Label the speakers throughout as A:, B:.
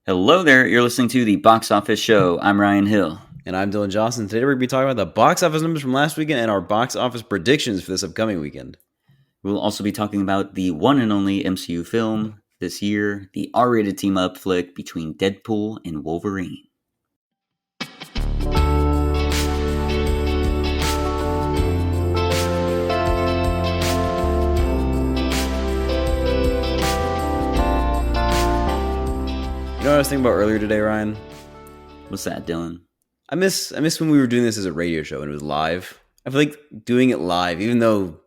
A: Hello there, you're listening to the Box Office Show. I'm Ryan Hill.
B: And I'm Dylan Johnson. Today we're going to be talking about the box office numbers from last weekend and our box office predictions for this upcoming weekend.
A: We'll also be talking about the one and only MCU film this year, the R-rated team-up flick between Deadpool and Wolverine.
B: You know what I was thinking about earlier today, Ryan?
A: What's that, Dylan?
B: I miss when we were doing this as a radio show and it was live. I feel like doing it live, even though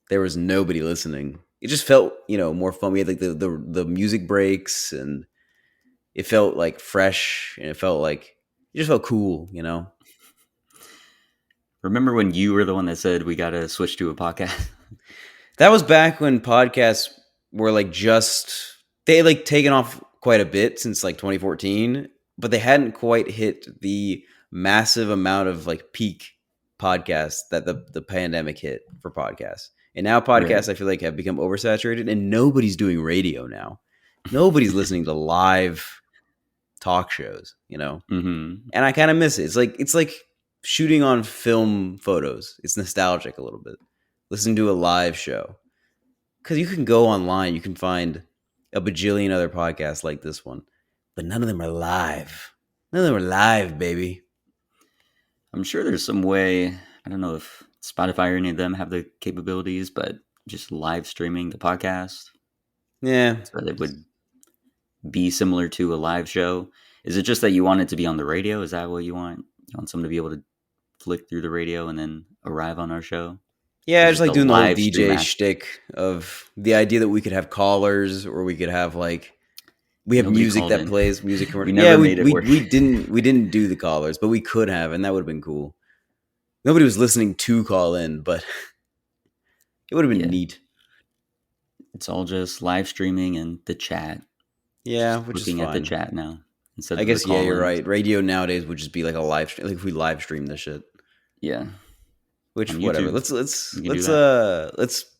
B: there was nobody listening, it just felt, more fun. We had like the music breaks and it felt like fresh and it just felt cool,
A: Remember when you were the one that said we gotta switch to a podcast?
B: That was back when podcasts were they had taken off quite a bit since 2014, but they hadn't quite hit the massive amount of peak podcasts that the pandemic hit for podcasts. And now podcasts, I feel like, have become oversaturated and nobody's doing radio now. Nobody's listening to live talk shows,
A: Mm-hmm.
B: And I kind of miss it. It's like shooting on film photos. It's nostalgic a little bit. Listening to a live show. Because you can go online, you can find a bajillion other podcasts like this one, but none of them are live. None of them are live, baby.
A: I'm sure there's some way, I don't know if Spotify or any of them have the capabilities, but just live streaming the podcast.
B: Yeah.
A: So it would be similar to a live show. Is it just that you want it to be on the radio? Is that what you want? You want someone to be able to flick through the radio and then arrive on our show?
B: Yeah, I just like doing the whole DJ shtick of the idea that we could have callers or we could have we have music that plays music.
A: We never made it work.
B: We didn't do the callers, but we could have, and that would have been cool. Nobody was listening to call in, but it would have been neat.
A: It's all just live streaming and the chat.
B: Yeah,
A: just
B: which
A: looking
B: is fine.
A: At the chat now.
B: I guess you're right. Radio nowadays would just be like a live stream. Like if we live stream this shit.
A: Yeah.
B: Which whatever. Let's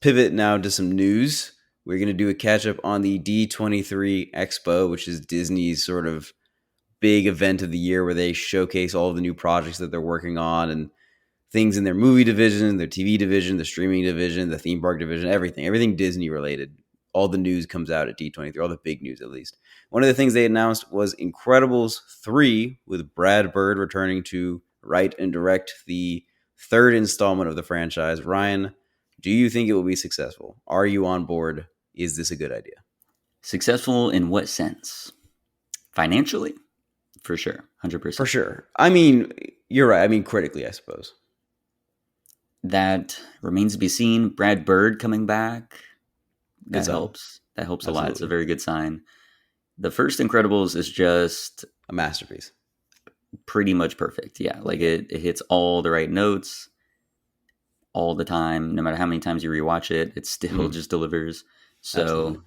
B: pivot now to some news. We're gonna do a catch up on the D23 Expo, which is Disney's sort of big event of the year where they showcase all of the new projects that they're working on and things in their movie division, their TV division, the streaming division, the theme park division, everything Disney related. All the news comes out at D23, all the big news at least. One of the things they announced was Incredibles 3 with Brad Bird returning to write and direct the third installment of the franchise. Ryan, do you think it will be successful? Are you on board? Is this a good idea?
A: Successful in what sense? Financially? For sure. 100%.
B: For sure. I mean, you're right. I mean, critically, I suppose.
A: That remains to be seen. Brad Bird coming back. That helps. That helps a lot. It's a very good sign. The first Incredibles is just
B: a masterpiece.
A: Pretty much perfect. Yeah. It hits all the right notes all the time. No matter how many times you rewatch it, it still just delivers. So absolutely.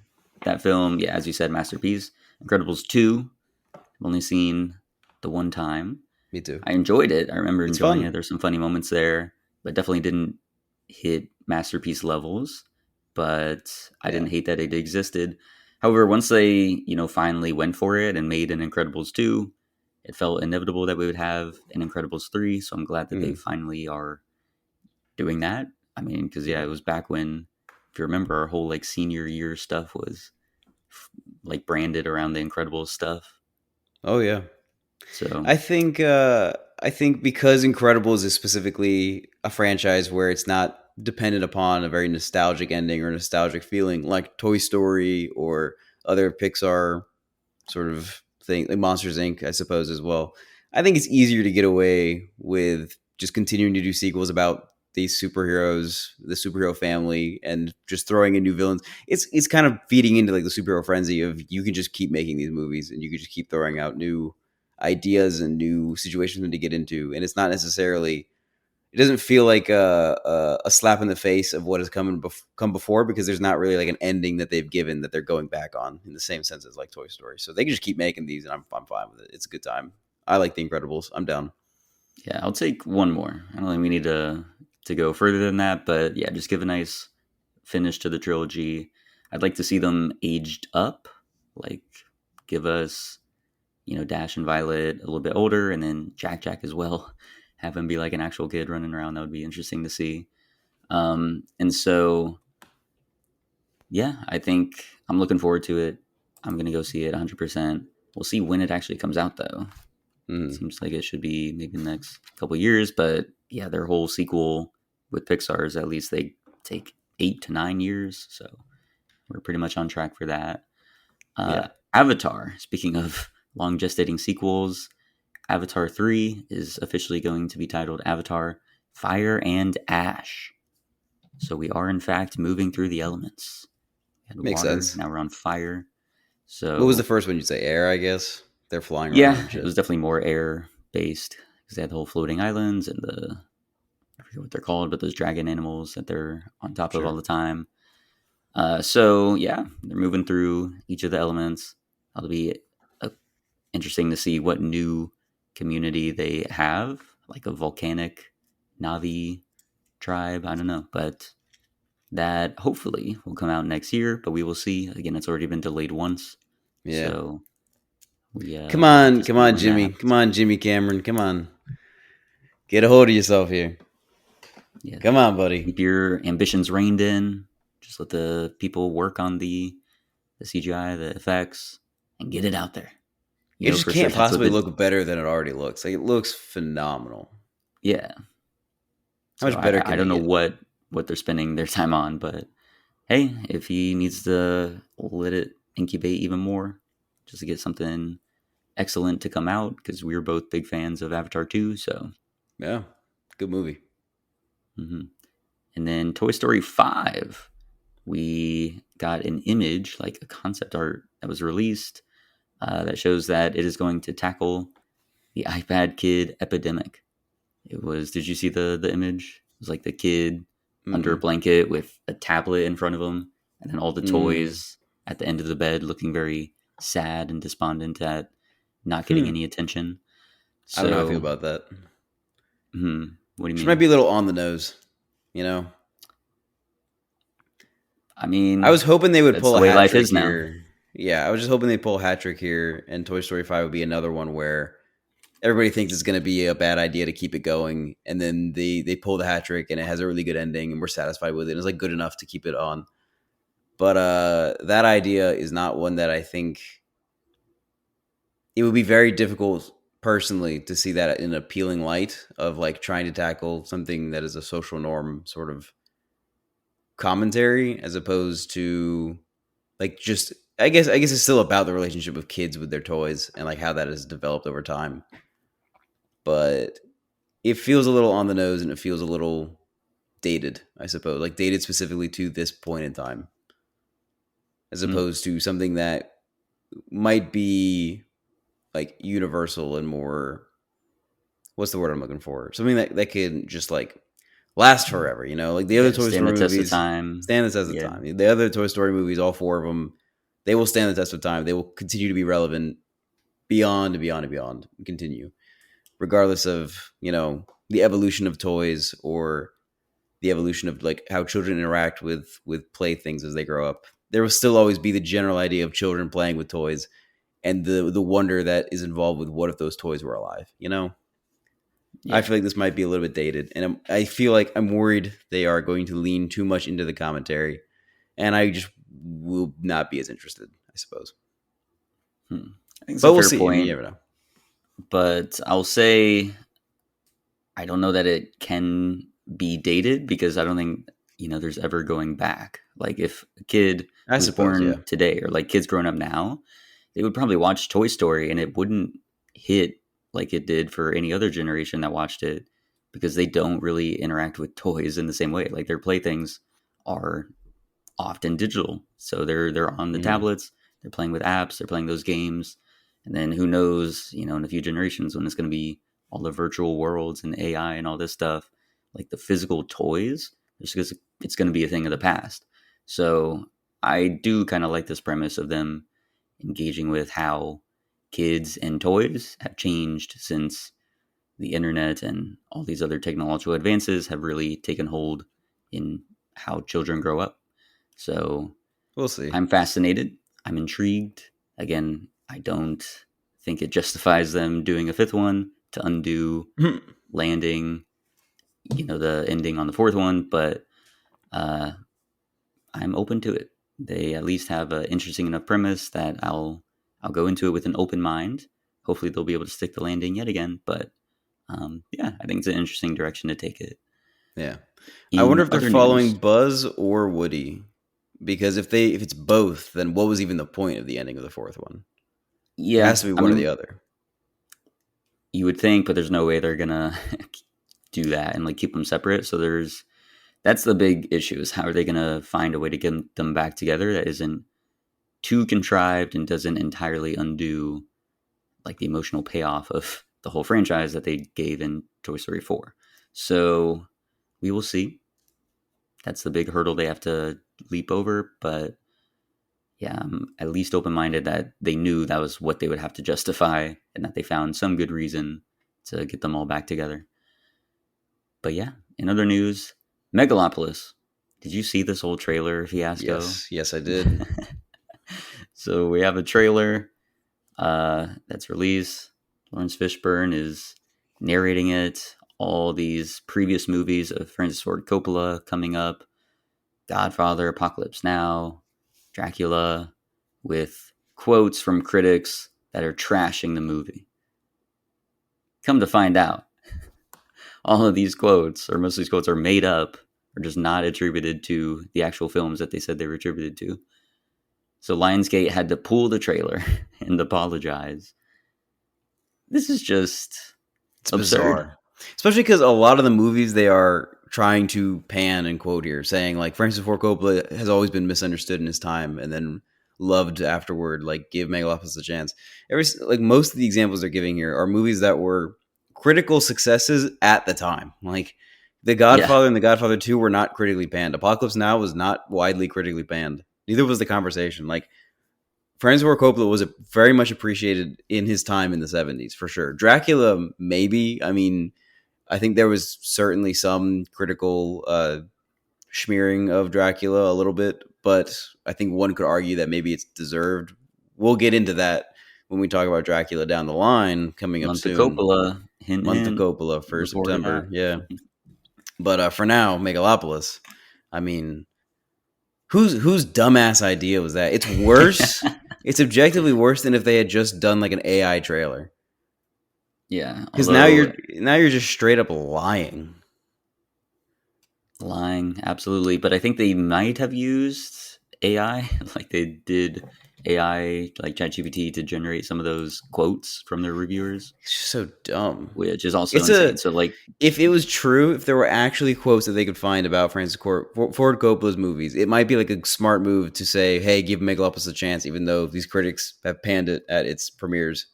A: That film, yeah, as you said, masterpiece. Incredibles 2, I've only seen the one time.
B: Me too.
A: I enjoyed it. I remember enjoying it. There's some funny moments there, but definitely didn't hit masterpiece levels. But I didn't hate that it existed. However, once they, finally went for it and made an Incredibles 2, it felt inevitable that we would have an Incredibles 3. So I'm glad that they finally are doing that. I mean, because, it was back when, if you remember, our whole senior year stuff was branded around the Incredibles stuff.
B: Oh, yeah.
A: So
B: I think because Incredibles is specifically a franchise where it's not dependent upon a very nostalgic ending or nostalgic feeling like Toy Story or other Pixar sort of thing, like Monsters Inc., I suppose, as well. I think it's easier to get away with just continuing to do sequels about these superheroes, the superhero family, and just throwing in new villains. It's kind of feeding into the superhero frenzy of you can just keep making these movies and you can just keep throwing out new ideas and new situations to get into. And it's not necessarily, it doesn't feel like a slap in the face of what has come before, because there's not really an ending that they've given that they're going back on in the same sense as Toy Story. So they can just keep making these, and I'm fine with it. It's a good time. I like The Incredibles. I'm down.
A: Yeah, I'll take one more. I don't think we need to go further than that, but yeah, just give a nice finish to the trilogy. I'd like to see them aged up, give us Dash and Violet a little bit older, and then Jack as well. Have him be like an actual kid running around. That would be interesting to see. And so, yeah, I think I'm looking forward to it. I'm gonna go see it 100%. We'll see when it actually comes out, though.
B: Mm.
A: Seems like it should be maybe the next couple years, but yeah, their whole sequel with Pixar is at least they take 8 to 9 years, so we're pretty much on track for that.
B: Yeah.
A: Avatar. Speaking of long gestating sequels, Avatar 3 is officially going to be titled Avatar Fire and Ash. So we are, in fact, moving through the elements. We had
B: Makes
A: water,
B: sense.
A: now we're on fire.
B: What was the
A: So,
B: first one you'd say? Air, I guess. They're flying around
A: yeah,
B: and
A: it
B: shit.
A: was definitely more air based because they had the whole floating islands and I forget what they're called, but those dragon animals that they're on top of all
B: Sure.
A: the time. So, yeah, they're moving through each of the elements. That'll be interesting to see what new community they have, like a volcanic Navi tribe. I don't know, but that hopefully will come out next year. But we will see. Again, it's already been delayed once,
B: Yeah.
A: so we'll have to
B: Come
A: see
B: on,
A: when that
B: Jimmy. Come
A: happens.
B: on, Jimmy Cameron. Come on. Get a hold of yourself here.
A: Yeah,
B: Come on, buddy.
A: keep your ambitions reined in. Just let the people work on the CGI, the effects, and get it out there. You
B: It
A: know
B: just
A: for sure
B: can't
A: that's what
B: possibly
A: the
B: look better than it already looks. Like, it looks phenomenal.
A: yeah.
B: How
A: So
B: much better
A: I
B: can
A: don't
B: they
A: know
B: get?
A: what they're spending their time on, but hey, if he needs to let it incubate even more, just to get something excellent to come out, because we were both big fans of Avatar 2. So,
B: Yeah. Good movie.
A: mhm. And then Toy Story 5, we got an image, like a concept art that was released that shows that it is going to tackle the iPad kid epidemic. It was, did you see the image? It was like the kid under a
B: Mm-mm.
A: blanket with a tablet in front of him, and then all the
B: Mm.
A: toys at the end of the bed looking very sad and despondent at not getting
B: Hmm.
A: any attention.
B: I don't know how I feel
A: So,
B: about that.
A: what do you
B: She might
A: mean?
B: be a little on the nose, you know?
A: I
B: I
A: mean,
B: was hoping they would
A: that's
B: pull
A: the
B: a
A: way
B: hat
A: life
B: trick
A: is now.
B: here. Yeah, I was just hoping they'd pull a hat trick here, and Toy Story 5 would be another one where everybody thinks it's going to be a bad idea to keep it going, and then they pull the hat trick, and it has a really good ending, and we're satisfied with it. It's like good enough to keep it on. But that idea is not one that I think it would be very difficult personally to see that in an appealing light of like trying to tackle something that is a social norm sort of commentary as opposed to like just I guess it's still about the relationship of kids with their toys and like how that has developed over time. But it feels a little on the nose and it feels a little dated, I suppose. Like dated specifically to this point in time. As
A: Mm,
B: opposed to something that might be like universal and more what's the word I'm looking for? Something that can just like last forever, you know? Like the other
A: yeah,
B: Toy
A: stand the
B: Story
A: test of
B: movies
A: time.
B: stand the test of
A: Yeah,
B: time. The other Toy Story movies, all four of them, they will stand the test of time. They will continue to be relevant beyond and beyond and beyond and continue, regardless of, the evolution of toys or the evolution of like how children interact with playthings as they grow up. There will still always be the general idea of children playing with toys and the wonder that is involved with what if those toys were alive, you know? I
A: yeah,
B: feel like this might be a little bit dated, and I feel like I'm worried they are going to lean too much into the commentary, and I just will not be as interested, I suppose.
A: hmm. I think it's a
B: But we'll
A: fair
B: see. I mean, you
A: point,
B: never know.
A: but I'll say I don't know that it can be dated because I don't think there's ever going back. Like if a kid
B: I
A: was
B: suppose, yeah.
A: born today or like kids growing up now, they would probably watch Toy Story and it wouldn't hit like it did for any other generation that watched it because they don't really interact with toys in the same way. Like their playthings are often digital. So they're on the
B: Hmm.
A: tablets, they're playing with apps, they're playing those games. And then who knows, in a few generations when it's going to be all the virtual worlds and AI and all this stuff, like the physical toys, it's going to be a thing of the past. So I do kind of like this premise of them engaging with how kids and toys have changed since the internet and all these other technological advances have really taken hold in how children grow up. So
B: We'll see.
A: I'm fascinated. I'm intrigued. Again, I don't think it justifies them doing a fifth one to undo landing, the ending on the fourth one. But uh, I'm open to it. They at least have an interesting enough premise that I'll go into it with an open mind. Hopefully, they'll be able to stick the landing yet again. But yeah, I think it's an interesting direction to take it.
B: Yeah. I wonder
A: In
B: if they're
A: other
B: following
A: news,
B: Buzz or Woody. Because if it's both, then what was even the point of the ending of the fourth one? It
A: yeah,
B: has to be
A: I
B: one or the
A: mean,
B: other.
A: you would think, but there's no way they're gonna do that and like keep them separate. So that's the big issue: is how are they gonna find a way to get them back together that isn't too contrived and doesn't entirely undo like the emotional payoff of the whole franchise that they gave in Toy Story 4. So we will see. That's the big hurdle they have to leap over. But yeah, I'm at least open minded that they knew that was what they would have to justify and that they found some good reason to get them all back together. But yeah, in other news, Megalopolis. Did you see this whole trailer, Fiasco?
B: Yes, I did.
A: So we have a trailer that's released. Lawrence Fishburne is narrating it. All these previous movies of Francis Ford Coppola coming up. Godfather, Apocalypse Now, Dracula, with quotes from critics that are trashing the movie. Come to find out, all of these quotes, or most of these quotes, are made up or just not attributed to the actual films that they said they were attributed to. So Lionsgate had to pull the trailer and apologize. This is just
B: It's
A: absurd.
B: bizarre. Especially because a lot of the movies they are trying to pan and quote here, saying like Francis Ford Coppola has always been misunderstood in his time and then loved afterward, like give Megalopolis a chance. Like most of the examples they're giving here are movies that were critical successes at the time. Like The
A: Yeah,
B: Godfather and The Godfather 2 were not critically panned. Apocalypse Now was not widely critically panned. Neither was The Conversation. Like Francis Ford Coppola was very much appreciated in his time in the 70s, for sure. Dracula, maybe. I mean, I think there was certainly some critical smearing of Dracula a little bit, but I think one could argue that maybe it's deserved. We'll get into that when we talk about Dracula down the line coming up
A: month of
B: soon.
A: Coppola, hint,
B: Month of
A: hint,
B: Coppola for
A: before or
B: September,
A: not.
B: yeah. But for now, Megalopolis. I mean, whose dumbass idea was that? It's worse. It's objectively worse than if they had just done like an AI trailer.
A: Yeah,
B: Because now
A: although
B: you're just straight up lying.
A: lying, absolutely. But I think they might have used AI, like they did AI, like ChatGPT, to generate some of those quotes from their reviewers,
B: It's just so dumb.
A: which is also
B: It's a
A: insane. So, like,
B: if it was true, if there were actually quotes that they could find about Ford Coppola's movies, it might be like a smart move to say, "Hey, give Megalopolis a chance," even though these critics have panned it at its premieres.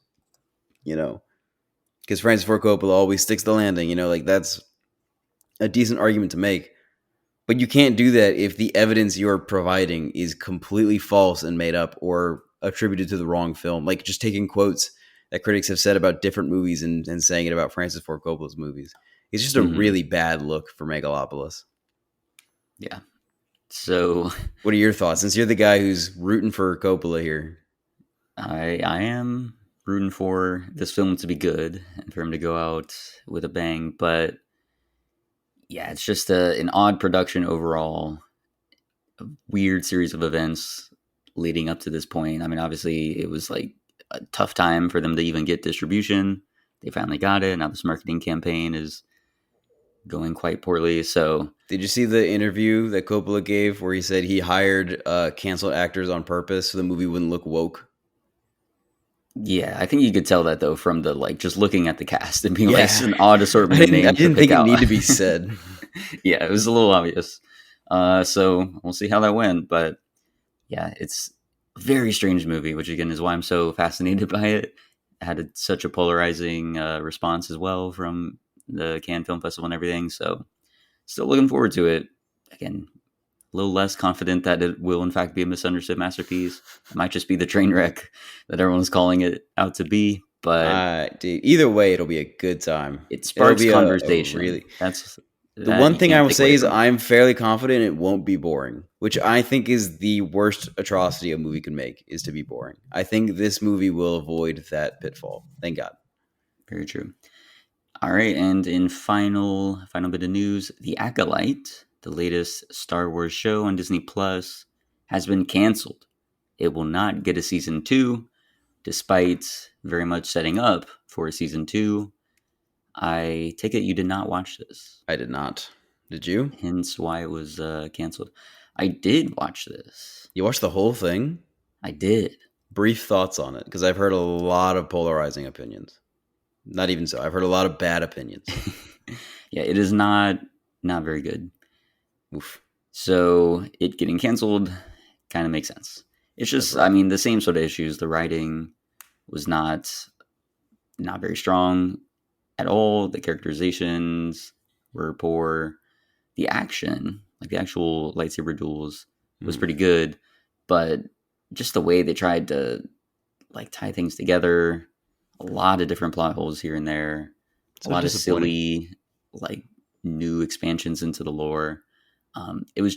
B: You know, because Francis Ford Coppola always sticks the landing. You know, like that's a decent argument to make. But you can't do that if the evidence you're providing is completely false and made up or attributed to the wrong film. Like just taking quotes that critics have said about different movies and saying it about Francis Ford Coppola's movies. It's just a
A: mhm,
B: really bad look for Megalopolis.
A: yeah. So,
B: What are your thoughts? Since you're the guy who's rooting for Coppola here.
A: I am rooting for this film to be good and for him to go out with a bang. But yeah, it's just an odd production overall. A weird series of events leading up to this point. I mean, obviously, it was like a tough time for them to even get distribution. They finally got it. Now this marketing campaign is going quite poorly. So
B: Did you see the interview that Coppola gave where he said he hired canceled actors on purpose so the movie wouldn't look woke?
A: yeah, I think you could tell that though from the like just looking at the cast and being like, this is
B: Yeah.
A: an odd assortment of
B: I
A: names to
B: didn't
A: pick
B: think it
A: out.
B: needed to be said.
A: Yeah, it was a little obvious. So we'll see how that went. But yeah, it's a very strange movie, which again is why I'm so fascinated by it. It had such a polarizing response as well from the Cannes Film Festival and everything. So still looking forward to it. Again, a little less confident that it will in fact be a misunderstood masterpiece. It might just be the train wreck that everyone's calling it out to be. But
B: Dude, either way, it'll be a good time.
A: it
B: It'll
A: sparks
B: be a
A: conversation.
B: really
A: That's
B: The
A: That
B: one
A: you
B: thing I
A: can't
B: will
A: take
B: say
A: away
B: is
A: from it.
B: I'm fairly confident it won't be boring, which I think is the worst atrocity a movie can make, is to be boring. I think this movie will avoid that pitfall. Thank God.
A: Very true. All right, and in final bit of news, The Acolyte, the latest Star Wars show on Disney Plus, has been canceled. It will not get a season 2, despite very much setting up for a season 2. I take it you did not watch this,
B: I did not. Did you?
A: hence why it was canceled. I did watch this.
B: You watched the whole thing?
A: I did.
B: Brief thoughts on it, because I've heard a lot of polarizing opinions. Not even so. I've heard a lot of bad opinions.
A: Yeah, it is not very good.
B: Oof.
A: So it getting canceled kind of makes sense. It's
B: That's
A: just, I
B: rough.
A: mean, the same sort of issues. The writing was not very strong at all. The characterizations were poor. The action, like the actual lightsaber duels, was
B: Hmm.
A: pretty good, but just the way they tried to like tie things together, a lot of different plot holes here and there, a
B: So
A: lot of
B: disappointing.
A: silly like new expansions into the lore. It was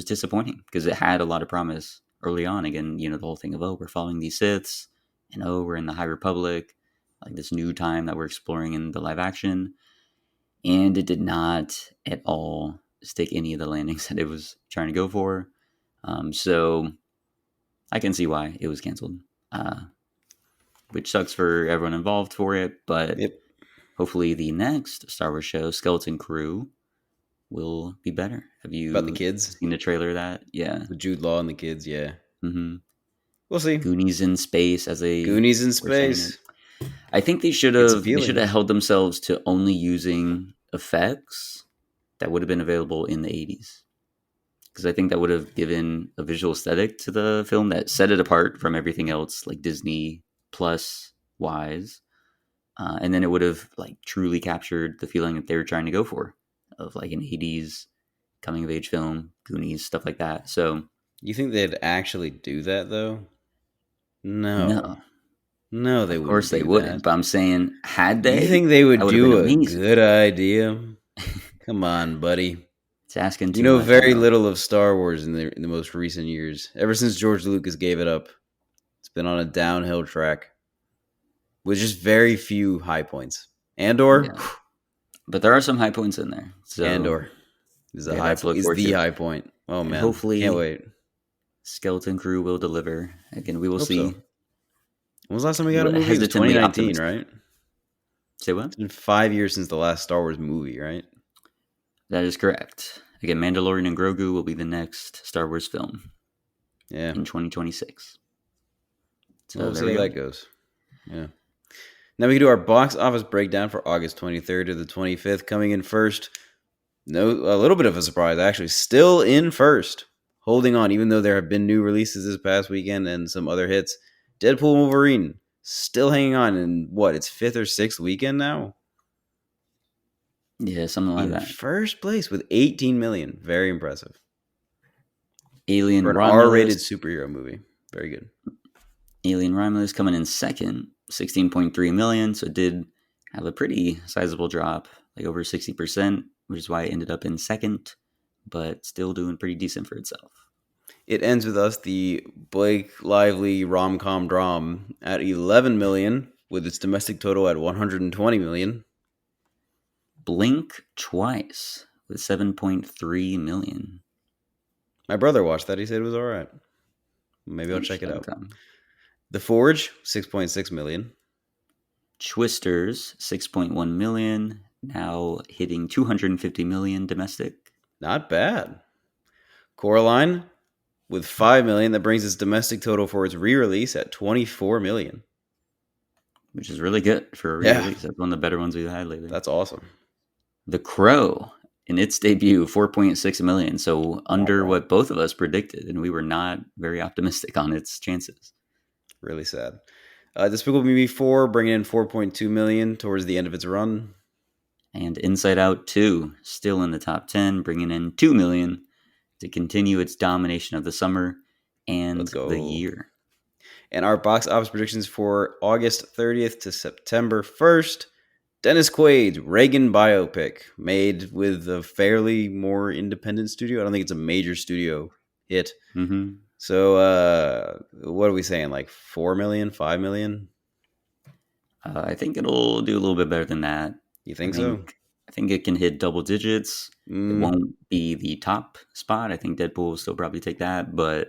A: disappointing because it had a lot of promise early on. Again, you know, the whole thing of, oh, we're following these Siths, and oh, we're in the High Republic, like this new time that we're exploring in the live action, and it did not at all stick any of the landings that it was trying to go for. So I can see why it was canceled, which sucks for everyone involved for it. But
B: Yep.
A: hopefully, the next Star Wars show, Skeleton Crew, will be better. Have
B: About the
A: you
B: kids,
A: seen the trailer of that? Yeah.
B: with Jude Law and the kids, yeah.
A: hmm
B: We'll see.
A: Goonies in space, as they
B: Goonies in
A: were saying it.
B: space.
A: I think
B: It's
A: they should
B: appealing.
A: have held themselves to only using effects that would have been available in the 80s, because I think that would have given a visual aesthetic to the film that set it apart from everything else, like Disney Plus wise, and then it would have like truly captured the feeling that they were trying to go for, of like an 80s coming of age film, Goonies, stuff like that. So
B: You think they'd actually do that, though? No.
A: no,
B: No, they
A: of
B: wouldn't
A: course they
B: do
A: wouldn't.
B: that.
A: But I'm saying, had
B: You
A: they,
B: think they
A: that
B: would
A: would have been
B: do a
A: amazing.
B: good idea? Come on, buddy.
A: It's asking
B: You
A: too
B: know
A: much, I
B: very
A: know.
B: little of Star Wars in the most recent years. Ever since George Lucas gave it up, it's been on a downhill track with just very few high points. Andor,
A: Yeah, but there are some high points in there, so
B: Andor is
A: we have that to look
B: is
A: forward
B: the
A: to,
B: high point. Oh
A: and
B: man, can't
A: hopefully,
B: wait.
A: Skeleton Crew will deliver. Again, we will
B: Hope so.
A: see.
B: When was the last time we got a movie? It was
A: Hesitantly
B: 2019,
A: optimistic.
B: right?
A: Say what?
B: It's been 5 years since the last Star Wars movie, right?
A: That is correct. Again, Mandalorian and Grogu will be the next Star Wars film
B: Yeah.
A: in 2026.
B: Well,
A: So
B: we'll
A: there
B: see
A: we
B: how
A: go.
B: that goes. Yeah. Now we can do our box office breakdown for August 23rd to the 25th. Coming in first, no, a little bit of a surprise actually. Still in first, holding on, even though there have been new releases this past weekend and some other hits. Deadpool Wolverine still hanging on in what, its fifth or sixth weekend now?
A: Yeah, something like
B: In
A: that.
B: first place with 18 million. Very impressive. For
A: Alien
B: an R-rated
A: Romulus.
B: superhero movie. Very good.
A: Alien Romulus coming in second, 16.3 million. So it did have a pretty sizable drop, like over 60%, which is why it ended up in second, but still doing pretty decent for itself.
B: It ends with us, the Blake Lively rom-com dram, at 11 million, with its domestic total at 120 million.
A: Blink Twice with 7.3 million.
B: My brother watched that. He said it was all right. Maybe I'll check it
A: Interesting.
B: out.
A: Okay.
B: The Forge, 6.6 million.
A: Twisters, 6.1 million, now hitting 250 million domestic.
B: Not bad. Coraline, with 5 million. That brings its domestic total for its re-release at 24 million.
A: Which is really good for a
B: Yeah,
A: re-release. That's one of the better ones we've had lately.
B: that's awesome.
A: The Crow, in its debut, 4.6 million. So under what both of us predicted, and we were not very optimistic on its chances.
B: Really sad. Despicable Me 4 bringing in 4.2 million towards the end of its run.
A: And Inside Out 2, still in the top 10, bringing in 2 million to continue its domination of the summer and
B: Let's
A: the
B: go.
A: year.
B: And our box office predictions for August 30th to September 1st. Dennis Quaid's Reagan biopic, made with a fairly more independent studio. I don't think it's a major studio hit.
A: Mm-hmm.
B: So, what are we saying? Like 4 million, 5 million?
A: I think it'll do a little bit better than that.
B: You
A: I
B: think so?
A: think I think it can hit double digits. It
B: Mm,
A: won't be the top spot. I think Deadpool will still probably take that, but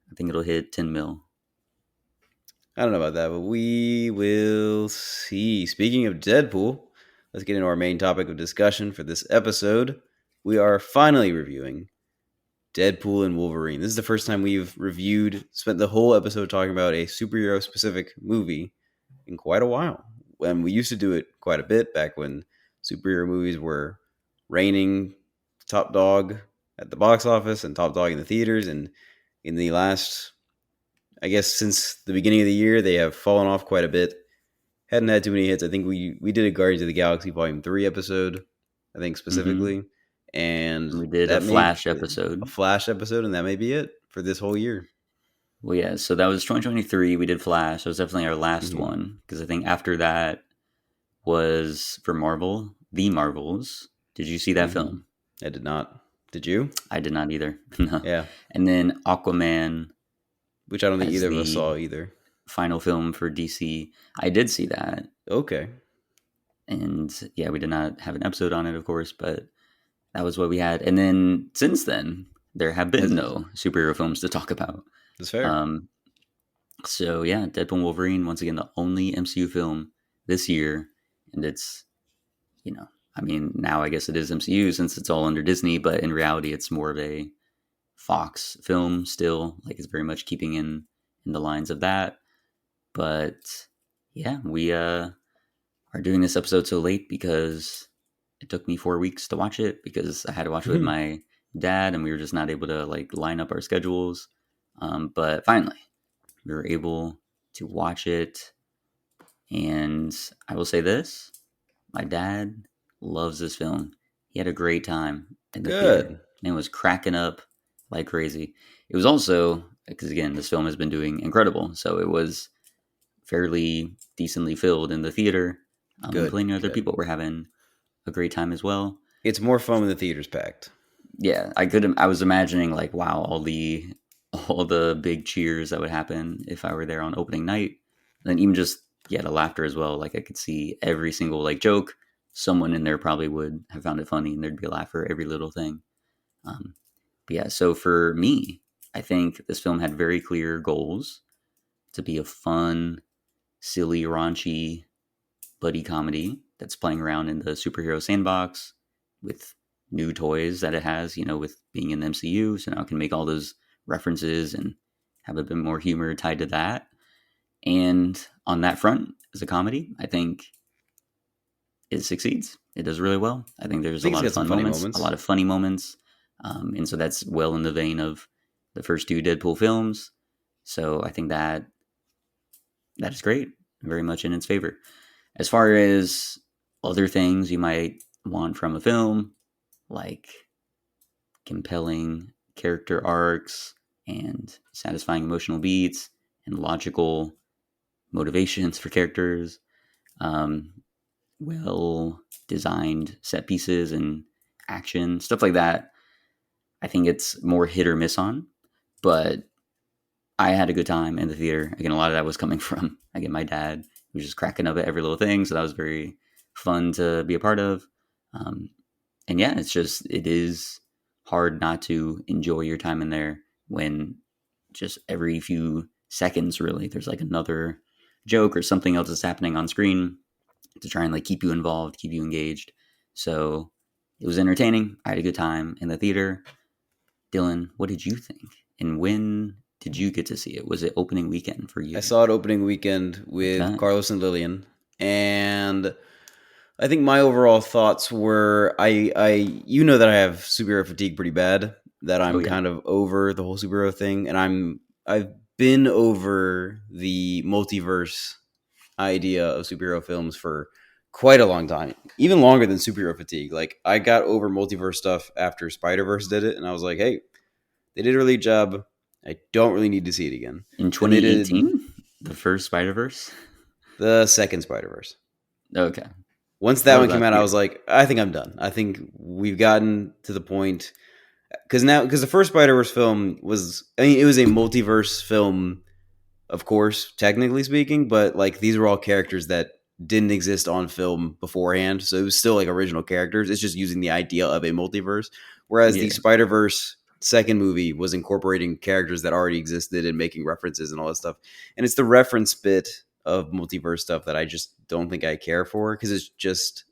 A: I think it'll hit 10 mil.
B: I don't know about that, but we will see. Speaking of Deadpool, let's get into our main topic of discussion for this episode. We are finally reviewing Deadpool and Wolverine. This is the first time we've spent the whole episode talking about a superhero specific movie in quite a while. When we used to do it quite a bit back when superhero movies were reigning top dog at the box office and top dog in the theaters. And in the last, I guess, since the beginning of the year, they have fallen off quite a bit. Hadn't had too many hits. I think we did a Guardians of the Galaxy Volume 3 episode, I think
A: Mm-hmm.
B: specifically. And
A: We did a
B: that may
A: Flash
B: a
A: episode.
B: Flash episode, and that may be it for this whole year.
A: Well, yeah, so that was 2023. We did Flash. That was definitely our last
B: Hmm.
A: one because I think after that was for Marvel, The Marvels. Did you see that
B: Hmm.
A: film?
B: I did not. Did you?
A: I did not either. No.
B: Yeah.
A: And then Aquaman
B: Which I don't think
A: as
B: either of us
A: the
B: saw either.
A: final film for DC. I did see that.
B: Okay.
A: And yeah, we did not have an episode on it, of course, but that was what we had. And then since then, there have been
B: That's
A: no superhero films to talk about.
B: fair.
A: Um, so yeah, Deadpool and Wolverine, once again, the only MCU film this year. And it's, you know, I mean, now I guess it is MCU since it's all under Disney, but in reality, it's more of a Fox film still. Like it's very much keeping in the lines of that. But yeah, we are doing this episode so late because it took me 4 weeks to watch it because I had to watch it with my dad and we were just not able to like line up our schedules. But finally, we were able to watch it. And I will say this, my dad loves this film. He had a great time in the theater.
B: Good.
A: Man was cracking up like crazy. It was also, because again, this film has been doing incredible. So it was fairly decently filled in the theater. And
B: Good.
A: plenty of other
B: Good.
A: people were having a great time as well.
B: It's more fun when the theater's packed.
A: Yeah, I was imagining like, wow, all the big cheers that would happen if I were there on opening night. And then even just yeah, the laughter as well. Like I could see every single like joke. Someone in there probably would have found it funny, and there'd be a laugh for every little thing. Um, but yeah, so for me, I think this film had very clear goals to be a fun, silly, raunchy buddy comedy that's playing around in the superhero sandbox with new toys that it has, with being in the MCU. So now it can make all those references and have a bit more humor tied to that. And on that front, as a comedy, I think it succeeds. It does really well. I think
B: I
A: there's a
B: think it's
A: lot of
B: got some
A: fun
B: funny
A: moments, a
B: moments.
A: lot of funny moments. And so that's well in the vein of the first two Deadpool films. So I think that is great, very much in its favor. As far as other things you might want from a film, like compelling character arcs and satisfying emotional beats and logical motivations for characters, um, well designed set pieces and action, stuff like that, I think it's more hit or miss on. But I had a good time in the theater. Again, a lot of that was coming from, again, my dad, who was just cracking up at every little thing. So that was very fun to be a part of. Um, and yeah, it is hard not to enjoy your time in there when just every few seconds, really, there's like another joke or something else that's happening on screen to try and like keep you involved, keep you engaged. So it was entertaining. I had a good time in the theater. Dylan, what did you think? And when did you get to see it? Was it opening weekend for
B: I
A: you?
B: saw it opening weekend with
A: Okay.
B: Carlos and Lillian, and I think my overall thoughts were you know that I have superhero fatigue pretty bad. That
A: Oh
B: I'm
A: yeah.
B: kind of over the whole superhero thing, and I've been over the multiverse idea of superhero films for quite a long time, even longer than superhero fatigue. Like I got over multiverse stuff after Spider Verse did it, and I was like, hey, they did a really good job. I don't really need to see it again.
A: In
B: Then they did
A: 2018, the first Spider Verse.
B: the second Spider Verse.
A: Okay.
B: Once
A: I
B: that
A: love
B: one came
A: that.
B: out, I
A: Yeah,
B: was like, I think I'm done. I think we've gotten to the point because the first Spider Verse film was, I mean, it was a multiverse film, of course, technically speaking, but like these were all characters that didn't exist on film beforehand, so it was still like original characters. It's just using the idea of a multiverse, whereas the
A: yeah.
B: Spider Verse second movie was incorporating characters that already existed and making references and all that stuff. And it's the reference bit of multiverse stuff that I just don't think I care for because it's just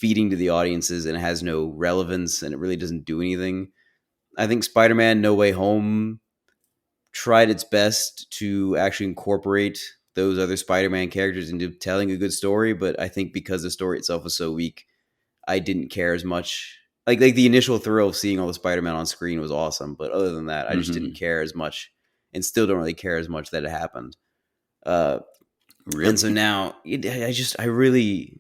B: feeding to the audiences and it has no relevance and it really doesn't do anything. I think Spider-Man No Way Home tried its best to actually incorporate those other Spider-Man characters into telling a good story, but I think because the story itself was so weak, I didn't care as much. Like the initial thrill of seeing all the Spider-Man on screen was awesome, but other than that, I just didn't
A: Hmm.
B: care as much, and still don't really care as much that it happened. Uh, and so
A: Really?
B: now, I really,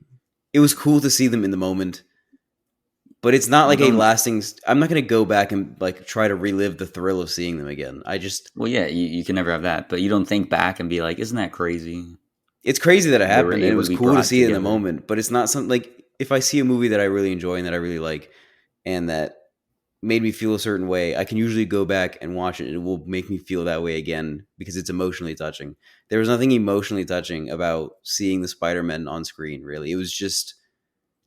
B: it was cool to see them in the moment, but it's not
A: You
B: like a
A: don't.
B: lasting. I'm not going to go back and like try to relive the thrill of seeing them again. I just,
A: Well, yeah, you can never have that, but you don't think back and be like, "Isn't that crazy?"
B: it's crazy that it
A: They were
B: happened and it
A: able to
B: was
A: be
B: cool to
A: brought
B: see it in the
A: together.
B: moment, but it's not something like if I see a movie that I really enjoy and that I really like and that made me feel a certain way, I can usually go back and watch it and it will make me feel that way again because it's emotionally touching. There was nothing emotionally touching about seeing the Spider-Man on screen, really. It was just,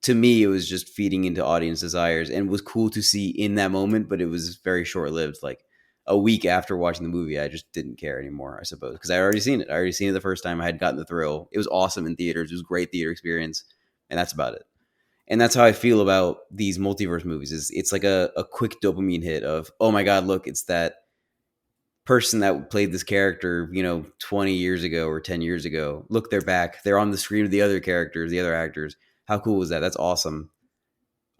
B: to me, it was just feeding into audience desires and was cool to see in that moment, but it was very short lived. Like a week after watching the movie, I just didn't care anymore, I suppose, because I already seen it. I already seen it the first time. I had gotten the thrill. It was awesome in theaters. It was a great theater experience, and that's about it. And that's how I feel about these multiverse movies. Is it's like a quick dopamine hit of, oh my god, look, it's that person that played this character, 20 years ago or 10 years ago. Look, they're back. They're on the screen with the other characters, the other actors. How cool was that? That's awesome.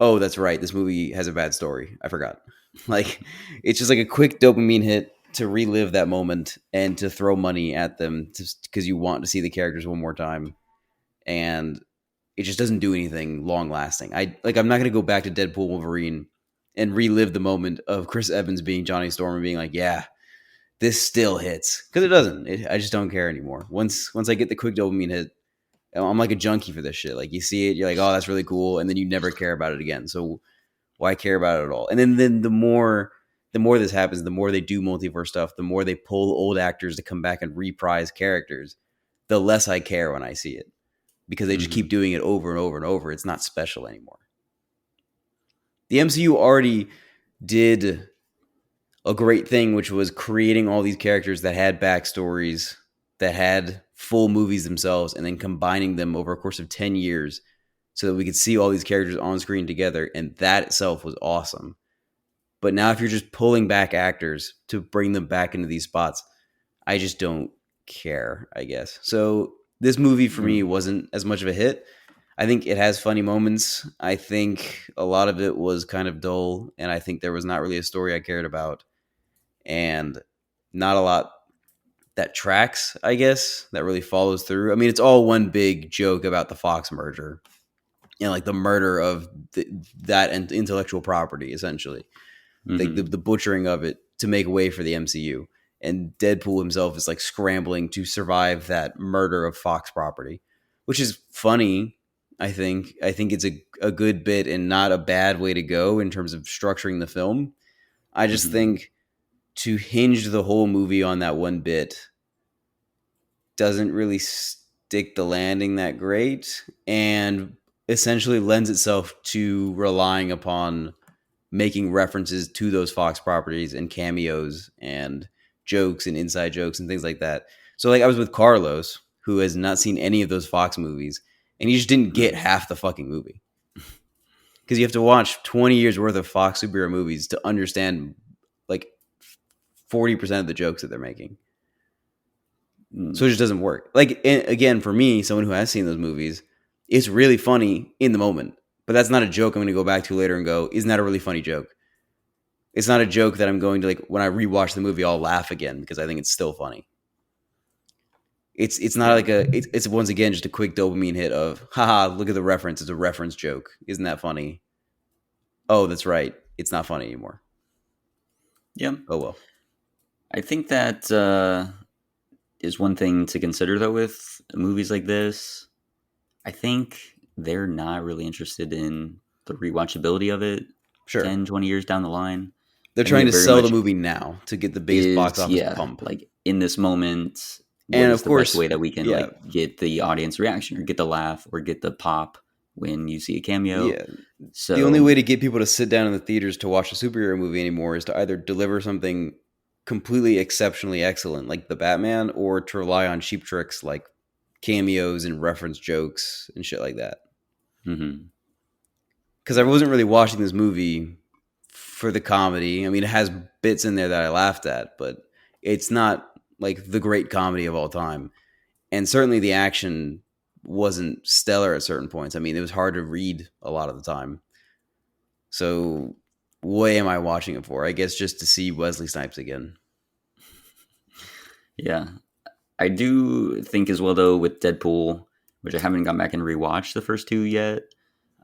B: Oh, that's right. This movie has a bad story. I forgot. Like, it's just like a quick dopamine hit to relive that moment and to throw money at them just because you want to see the characters one more time. And it just doesn't do anything long lasting. I'm not gonna go back to Deadpool Wolverine and relive the moment of Chris Evans being Johnny Storm and being like, yeah, this still hits because it doesn't. I just don't care anymore. Once I get the quick dopamine hit, I'm like a junkie for this shit. Like you see it, you're like, oh, that's really cool, and then you never care about it again. So why care about it at all? And then the more this happens, the more they do multiverse stuff, the more they pull old actors to come back and reprise characters, the less I care when I see it because they just keep
A: Hmm.
B: doing it over and over and over. It's not special anymore. The MCU already did a great thing, which was creating all these characters that had backstories, that had full movies themselves, and then combining them over a course of 10 years so that we could see all these characters on screen together. And that itself was awesome. But now, if you're just pulling back actors to bring them back into these spots, I just don't care, I guess. So, this movie for me wasn't as much of a hit. I think it has funny moments. I think a lot of it was kind of dull, and I think there was not really a story I cared about, and not a lot that tracks, I guess, that really follows through. I mean, it's all one big joke about the Fox merger and like the murder of that intellectual property, essentially, like the
A: Hmm.
B: butchering of it to make way for the MCU. And Deadpool himself is like scrambling to survive that murder of Fox property, which is funny. I think it's a good bit and not a bad way to go in terms of structuring the film. I just
A: Hmm.
B: think to hinge the whole movie on that one bit doesn't really stick the landing that great and essentially lends itself to relying upon making references to those Fox properties and cameos and jokes and inside jokes and things like that. So like I was with Carlos, who has not seen any of those Fox movies, and he just didn't get
A: Hmm.
B: half the fucking movie. Because you have to watch 20 years worth of Fox superhero movies to understand like 40% of the jokes that they're making. So it just doesn't work. Like again, for me, someone who has seen those movies, it's really funny in the moment. But that's not a joke I'm going to go back to later and go, isn't that a really funny joke? It's not a joke that I'm going to like when I rewatch the movie, I'll laugh again because I think it's still funny. It's not
A: Yeah.
B: like it's once again just a quick dopamine hit of haha, look at the reference. It's a reference joke. Isn't that funny? Oh, that's right. It's not funny anymore.
A: Yeah.
B: Oh well.
A: I think that is one thing to consider though with movies like this. I think they're not really interested in the rewatchability of it
B: Sure.
A: 10, 20 years down the line.
B: They're
A: I think
B: trying
A: it
B: to
A: very
B: sell the
A: much
B: movie now to get the biggest box
A: is,
B: office
A: yeah,
B: pump.
A: like in this moment, what
B: And
A: is
B: of
A: the best
B: course,
A: way that we can
B: yeah,
A: like get the audience reaction or get the laugh or get the pop when you see a cameo?
B: yeah. The only
A: So,
B: way to get people to sit down in the theaters to watch a superhero movie anymore is to either deliver something completely exceptionally excellent, like the Batman, or to rely on cheap tricks like cameos and reference jokes and shit like that.
A: mhm.
B: Because I wasn't really watching this movie for the comedy. I mean, it has bits in there that I laughed at, but it's not like the great comedy of all time. And certainly the action wasn't stellar at certain points. I mean, it was hard to read a lot of the time. So, what am I watching it for? I guess just to see Wesley Snipes again.
A: Yeah. I do think as well though with Deadpool, which I haven't gone back and rewatched the first two yet.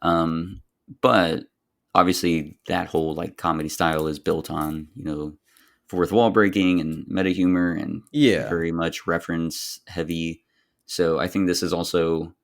A: Um, but obviously that whole like comedy style is built on, fourth wall breaking and meta humor and
B: Yeah.
A: very much reference heavy. So I think this is also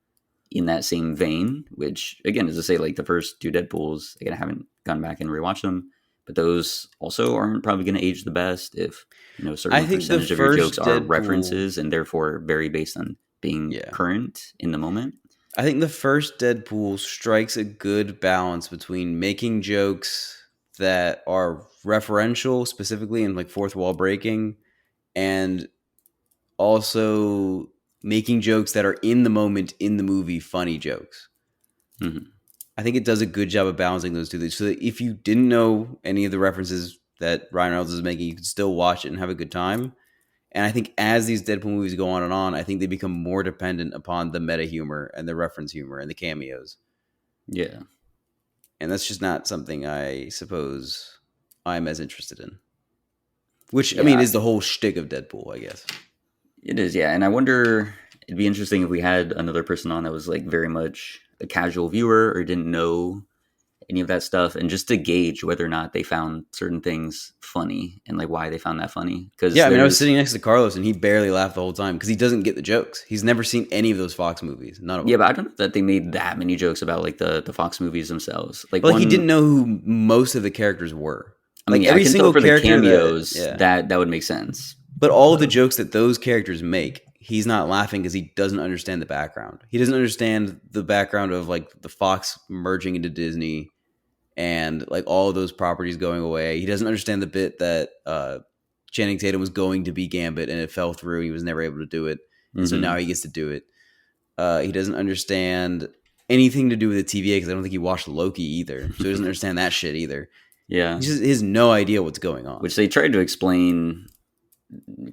A: in that same vein, which again is to say like the first two Deadpools, again, I haven't gone back and rewatched them, but those also aren't probably going to age the best if, a
B: I
A: certain
B: think the
A: percentage of your jokes
B: first
A: are
B: Deadpool,
A: references and therefore very based on being
B: yeah.
A: current in the moment.
B: I think the first Deadpool strikes a good balance between making jokes that are referential, specifically in like fourth wall breaking, and also making jokes that are in the moment in the movie funny jokes.
A: Mm-hmm.
B: I think it does a good job of balancing those two things. So that if you didn't know any of the references that Ryan Reynolds is making, you could still watch it and have a good time. And I think as these Deadpool movies go on and on, I think they become more dependent upon the meta humor and the reference humor and the cameos.
A: Yeah.
B: And that's just not something I suppose I'm as interested in. Which, I mean,
A: Yeah,
B: is the whole shtick of Deadpool, I guess.
A: it is. Yeah. And I wonder, it'd be interesting if we had another person on that was like very much a casual viewer or didn't know any of that stuff, and just to gauge whether or not they found certain things funny and like why they found that funny. Because
B: Yeah, I mean, I was
A: there's,
B: sitting next to Carlos and he barely laughed the whole time because he doesn't get the jokes. He's never seen any of those Fox movies. None of
A: yeah,
B: them.
A: but I don't know that they made that many jokes about like the Fox movies themselves. Like
B: But like he didn't
A: one,
B: know who most of the characters were.
A: I mean,
B: Like
A: yeah, I
B: every
A: can tell
B: single
A: for the
B: character that,
A: cameos
B: yeah.
A: that would make sense.
B: But all the
A: But
B: jokes that those characters make, he's not laughing because he doesn't understand the background. He doesn't understand the background of like the Fox merging into Disney and like all of those properties going away. He doesn't understand the bit that Channing Tatum was going to be Gambit and it fell through. And he was never able to do it, and so now
A: mm-hmm.
B: he gets to do it. He doesn't understand anything to do with the TVA because I don't think he watched Loki either, so he doesn't understand that shit either.
A: Yeah,
B: He has no idea what's going on.
A: which they tried to explain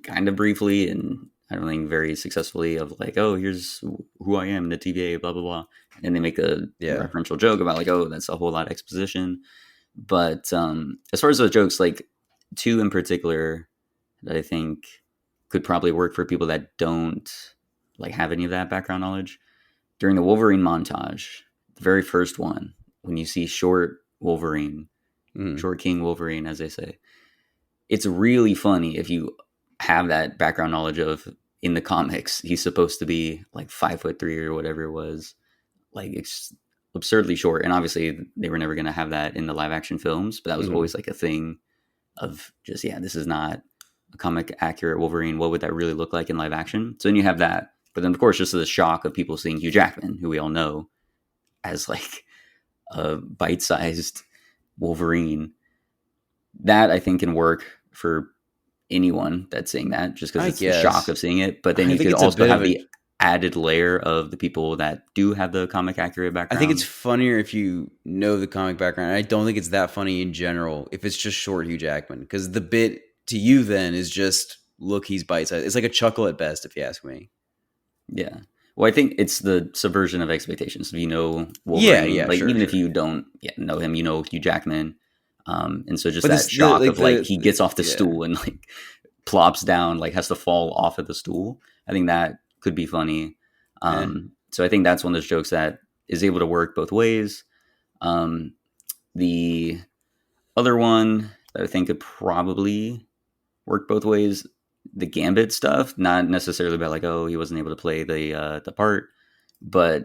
A: kind of briefly and I don't think very successfully of like, oh, here's who I am in the TVA, blah blah blah, and they make a
B: Yeah,
A: referential joke about like, oh, that's a whole lot of exposition. But as far as those jokes, like two in particular that I think could probably work for people that don't like have any of that background knowledge. During the Wolverine montage, the very first one, when you see short Wolverine,
B: mm.
A: short King Wolverine, as they say, it's really funny if you have that background knowledge of in the comics, he's supposed to be like 5'3" or whatever it was. Like it's absurdly short. And obviously they were never gonna have that in the live action films, but that was
B: Mm-hmm.
A: always like a thing of just, yeah, this is not a comic accurate Wolverine. What would that really look like in live action? So then you have that. But then of course just the shock of people seeing Hugh Jackman, who we all know as like a bite-sized Wolverine. That I think can work for anyone that's seeing that, just because
B: I
A: it's the shock
B: guess
A: of seeing it. But then
B: I
A: you
B: think
A: could
B: it's a
A: also
B: bit of
A: have
B: a.
A: the added layer of the people that do have the comic accurate
B: I think it's
A: background.
B: funnier if you know the comic background. I don't think it's that funny in general if it's just short Hugh Jackman because the bit to you then is just look he's bite sized. It's like a chuckle at best if you ask me.
A: Yeah. Well, I think it's the subversion of expectations. If you know
B: Yeah,
A: Wolverine,
B: yeah,
A: like
B: sure,
A: even if
B: sure.
A: you don't know him, you know Hugh Jackman. And so just
B: But
A: that
B: this the
A: shock
B: like
A: of like he
B: the
A: gets off the
B: yeah.
A: stool and like plops down, like has to fall off of the stool. I think that could be funny.
B: Eh.
A: So I think that's one of those jokes that is able to work both ways. Um, the other one that I think could probably work both ways, the Gambit stuff, not necessarily about like, oh, he wasn't able to play the part, but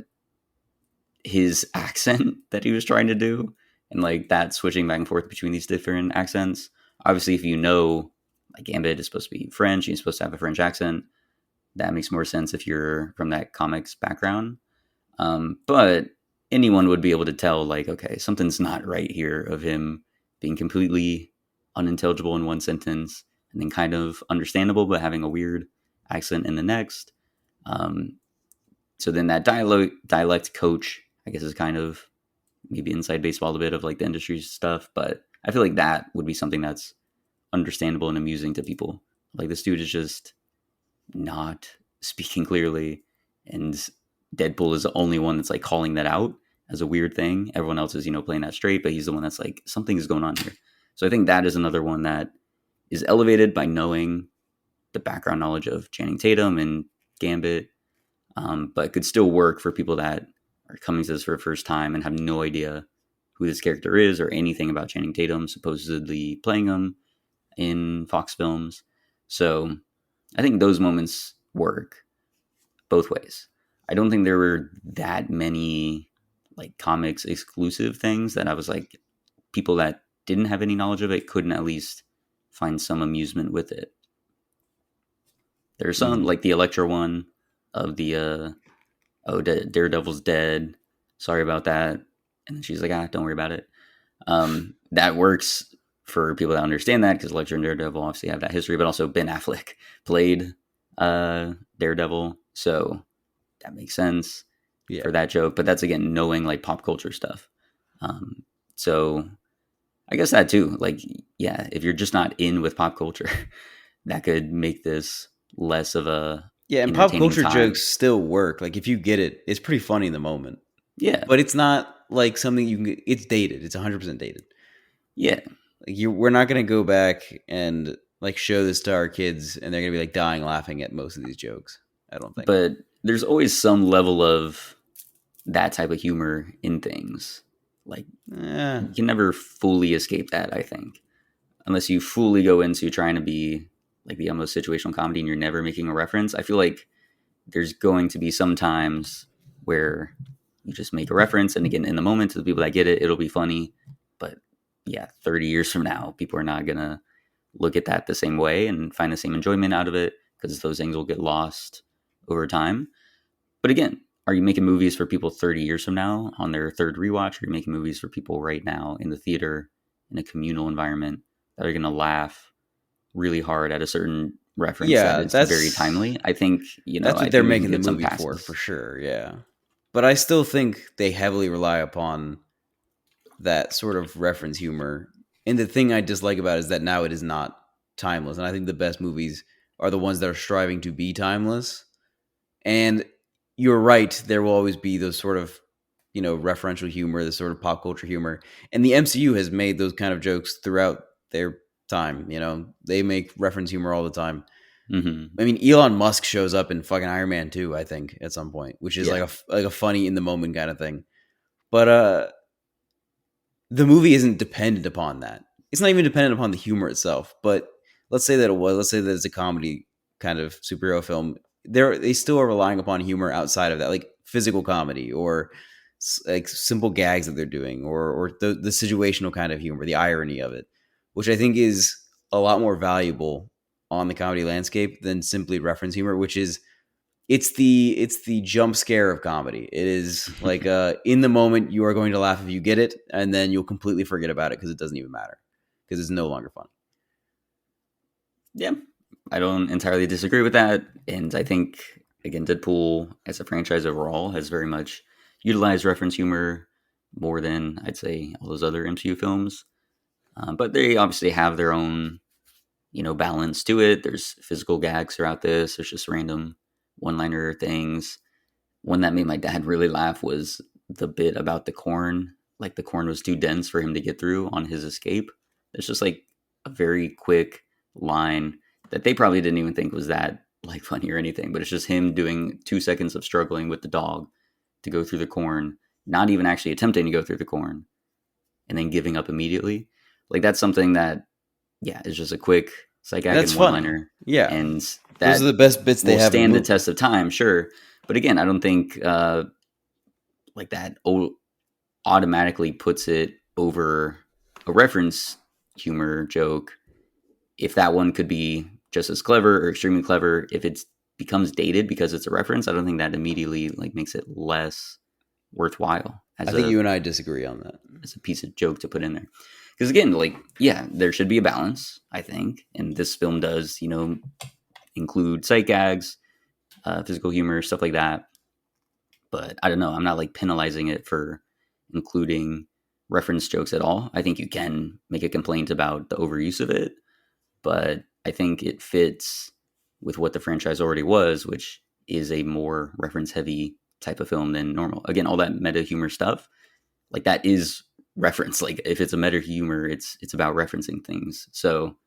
A: his accent that he was trying to do, and like that switching back and forth between these different accents. Obviously, if you know, like Gambit is supposed to be French, he's supposed to have a French accent. That makes more sense if you're from that comics background. But anyone would be able to tell, like, okay, something's not right here of him being completely unintelligible in one sentence and then kind of understandable, but having a weird accent in the next. Um, so then that dialect coach, I guess, is kind of maybe inside baseball a bit of like the industry stuff, but I feel like that would be something that's understandable and amusing to people. Like this dude is just not speaking clearly, and Deadpool is the only one that's like calling that out as a weird thing. Everyone else is, playing that straight, but he's the one that's like, something is going on here. So I think that is another one that is elevated by knowing the background knowledge of Channing Tatum and Gambit, but could still work for people that are coming to this for the first time and have no idea who this character is or anything about Channing Tatum supposedly playing him in Fox films. So I think those moments work both ways. I don't think there were that many like comics exclusive things that I was like, people that didn't have any knowledge of it couldn't at least find some amusement with it. There's some like the Elektra one of the Daredevil's dead. Sorry about that. And she's like, don't worry about it. That works for people that understand that because Elektra and Daredevil obviously have that history, but also Ben Affleck played Daredevil, so that makes sense for that joke. But that's again knowing like pop culture stuff. So I guess that too. Like, yeah, if you're just not in with pop culture, that could make this less of a
B: and pop culture jokes still work. Like if you get it, it's pretty funny in the moment.
A: Yeah,
B: but it's not like something you can. It's dated. It's 100% dated.
A: Yeah,
B: like we're not gonna go back and like show this to our kids, and they're gonna be like dying laughing at most of these jokes. I don't think.
A: But there's always some level of that type of humor in things. Like you can never fully escape that, I think, unless you fully go into trying to be like the almost situational comedy and you're never making a reference. I feel like there's going to be some times where you just make a reference, and again, in the moment, to the people that get it, it'll be funny. But yeah, 30 years from now, people are not gonna look at that the same way and find the same enjoyment out of it because those things will get lost over time. But again, are you making movies for people 30 years from now on their third rewatch? Or are you making movies for people right now in the theater in a communal environment that are going to laugh really hard at a certain reference that is very timely? I think,
B: that's what they're making the movie for sure. Yeah. But I still think they heavily rely upon that sort of reference humor. And the thing I dislike about it is that now it is not timeless. And I think the best movies are the ones that are striving to be timeless. And you're right, there will always be those sort of, referential humor, this sort of pop culture humor. And the MCU has made those kind of jokes throughout their time. They make reference humor all the time.
A: Mm-hmm.
B: I mean, Elon Musk shows up in fucking Iron Man 2, I think, at some point, which is like a funny in the moment kind of thing. But the movie isn't dependent upon that. It's not even dependent upon the humor itself. But let's say that it was. Let's say that it's a comedy kind of superhero film. They still are relying upon humor outside of that, like physical comedy or like simple gags that they're doing, or the situational kind of humor, the irony of it, which I think is a lot more valuable on the comedy landscape than simply reference humor, which is it's the jump scare of comedy. It is like in the moment you are going to laugh if you get it, and then you'll completely forget about it because it doesn't even matter because it's no longer fun.
A: Yeah, I don't entirely disagree with that, and I think again, Deadpool as a franchise overall has very much utilized reference humor more than I'd say all those other MCU films. But they obviously have their own, balance to it. There's physical gags throughout this. There's just random one-liner things. One that made my dad really laugh was the bit about the corn. Like the corn was too dense for him to get through on his escape. It's just like a very quick line that they probably didn't even think was that like funny or anything. But it's just him doing 2 seconds of struggling with the dog to go through the corn, not even actually attempting to go through the corn, and then giving up immediately. Like that's something that, is just a quick psychiatric one-liner.
B: Yeah,
A: and that
B: those are the best bits they have.
A: Stand the test of time, sure. But again, I don't think like that automatically puts it over a reference humor joke. If that one could be just as clever or extremely clever, if it becomes dated because it's a reference, I don't think that immediately like makes it less worthwhile
B: I think you and I disagree on that.
A: as a piece of joke to put in there. Because again, like, yeah, there should be a balance, I think, and this film does, include sight gags, physical humor, stuff like that. But I don't know. I'm not like penalizing it for including reference jokes at all. I think you can make a complaint about the overuse of it, but I think it fits with what the franchise already was, which is a more reference heavy type of film than normal. Again, all that meta humor stuff, like that is reference. Like if it's a meta humor, it's about referencing things. So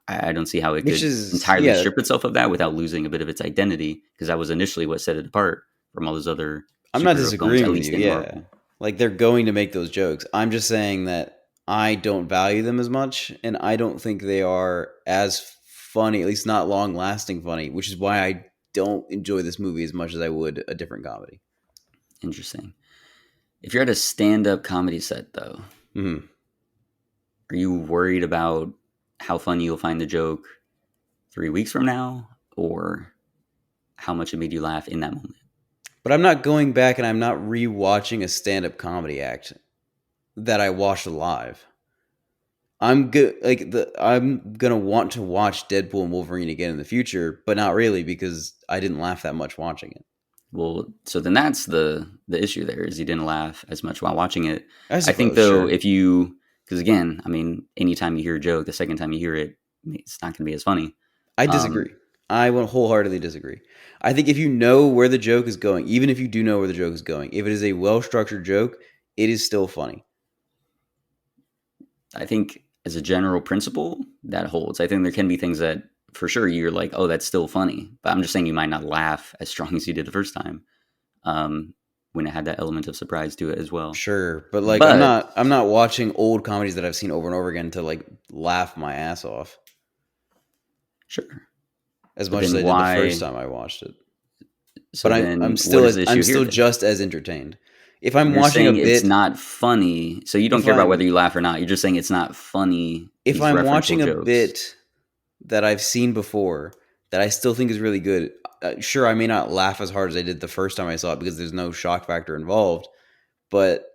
A: I don't see how it
B: Which
A: could
B: is,
A: entirely
B: yeah,
A: strip itself of that without losing a bit of its identity, because that was initially what set it apart from all those other
B: I'm not
A: superhero films,
B: disagreeing
A: at
B: with you.
A: least in
B: Yeah.
A: Marvel.
B: Like they're going to make those jokes. I'm just saying that I don't value them as much and I don't think they are as funny, at least not long lasting funny, which is why I don't enjoy this movie as much as I would a different comedy.
A: Interesting. If you're at a stand-up comedy set, though,
B: Mm-hmm.
A: are you worried about how funny you'll find the joke 3 weeks from now, or how much it made you laugh in that moment?
B: But I'm not going back and I'm not rewatching a stand up comedy act that I watched live. I'm good. I'm gonna want to watch Deadpool and Wolverine again in the future, but not really because I didn't laugh that much watching it.
A: Well, so then that's the issue there, is you didn't laugh as much while watching it.
B: I
A: I think,
B: suppose,
A: though,
B: sure.
A: if you, because again, I mean, anytime you hear a joke, the second time you hear it, it's not going to be as funny.
B: I
A: Um,
B: disagree. I will wholeheartedly disagree. I think if you know where the joke is going, even if you do know where the joke is going, if it is a well structured joke, it is still funny.
A: I think as a general principle, that holds. I think there can be things that for sure you're like, oh, that's still funny. But I'm just saying you might not laugh as strong as you did the first time, um, when it had that element of surprise to it as well.
B: Sure, but like
A: But
B: I'm not watching old comedies that I've seen over and over again to like laugh my ass off
A: sure.
B: as
A: But
B: much as
A: then
B: I did the first
A: why?
B: time I watched it.
A: So
B: But
A: then what is the
B: I'm
A: issue here
B: still
A: then?
B: just as entertained. If I'm
A: You're
B: watching a
A: saying it's
B: bit,
A: not funny. So you don't
B: if
A: care about whether
B: I'm
A: you laugh or not. You're just saying it's not funny,
B: if
A: these
B: I'm
A: referential
B: watching a
A: jokes.
B: bit that I've seen before that I still think is really good, sure, I may not laugh as hard as I did the first time I saw it because there's no shock factor involved, but